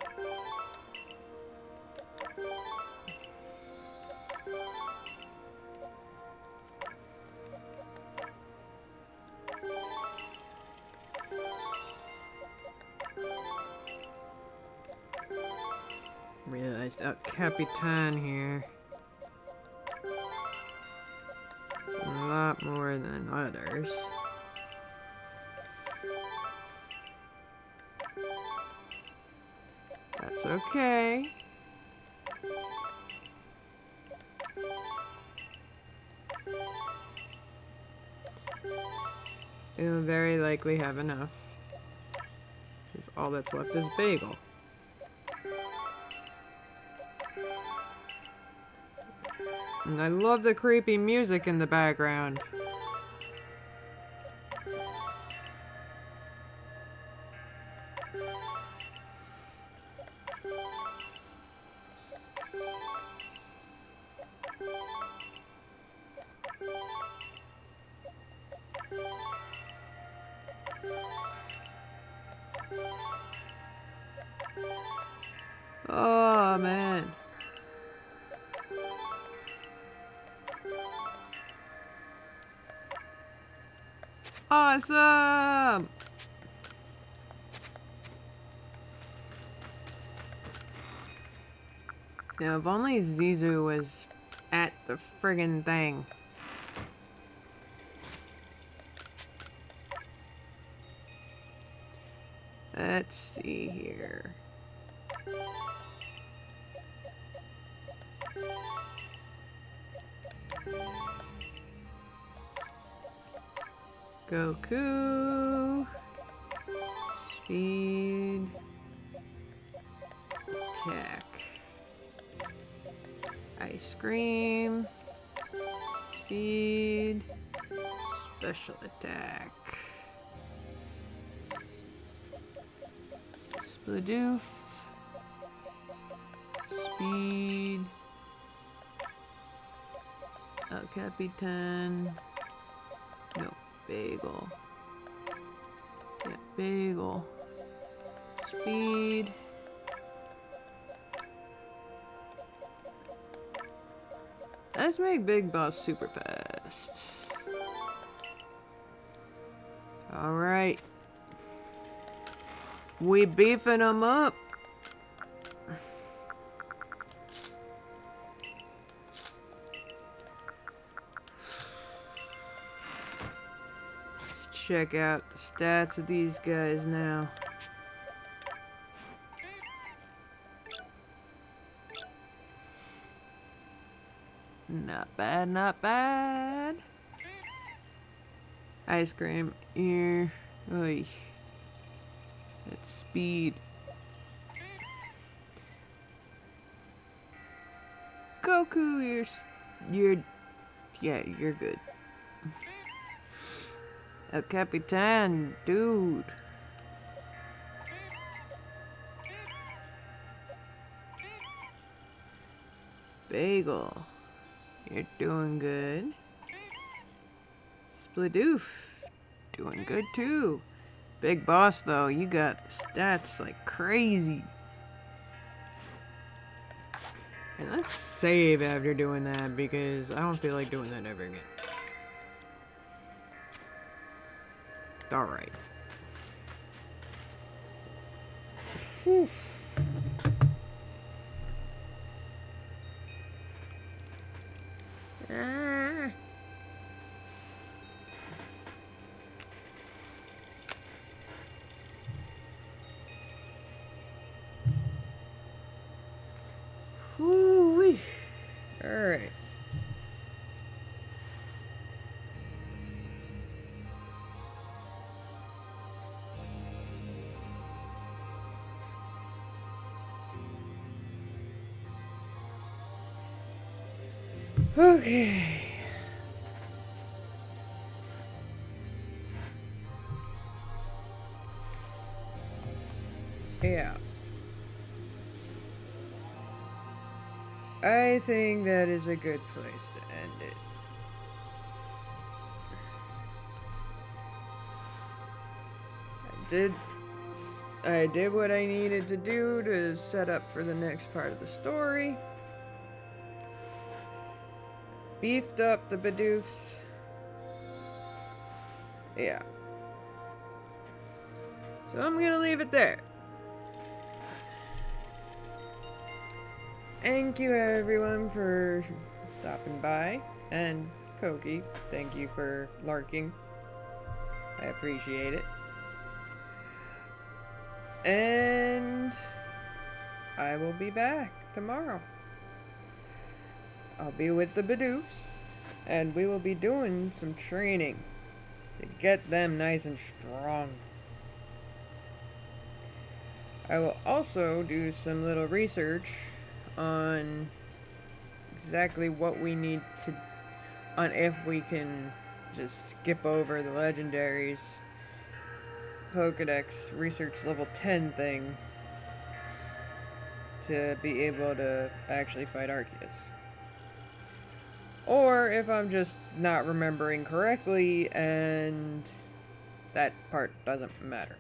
Realized El Capitan here. A lot more than others. That's okay. It'll very likely have enough. Because all that's left is Bagel. And I love the creepy music in the background. Oh, man. Awesome! Now, if only Zizu was at the friggin' thing. Let's see here. Goku. Speed. Attack. Ice cream. Speed. Special attack. Bidoof. Speed. El Capitan. No, Bagel. Yeah, Bagel. Speed. Let's make Big Boss super fast. Alright. We beefing them up. Check out the stats of these guys now. Not bad, not bad. Ice cream, ear. Oy. That's speed. Goku, you're good. El Capitan, dude. Bagel, you're doing good. Bidoof, doing good too. Big Boss though, you got stats like crazy. And let's save after doing that because I don't feel like doing that ever again. Alright. Woo-wee. Alright. Okay. Yeah. I think that is a good place to end it. I did what I needed to do to set up for the next part of the story. Beefed up the Bidoofs. Yeah. So I'm gonna leave it there. Thank you everyone for stopping by. And Koki, thank you for larking. I appreciate it. And I will be back tomorrow. I'll be with the Bidoofs, and we will be doing some training to get them nice and strong. I will also do some little research on exactly what we need to, on if we can just skip over the legendaries Pokedex research level 10 thing to be able to actually fight Arceus. Or if I'm just not remembering correctly and that part doesn't matter.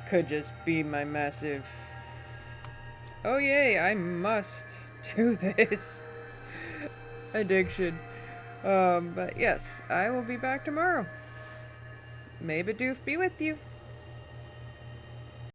Could just be my massive, oh yay, I must do this addiction. But yes, I will be back tomorrow. May Bidoof be with you.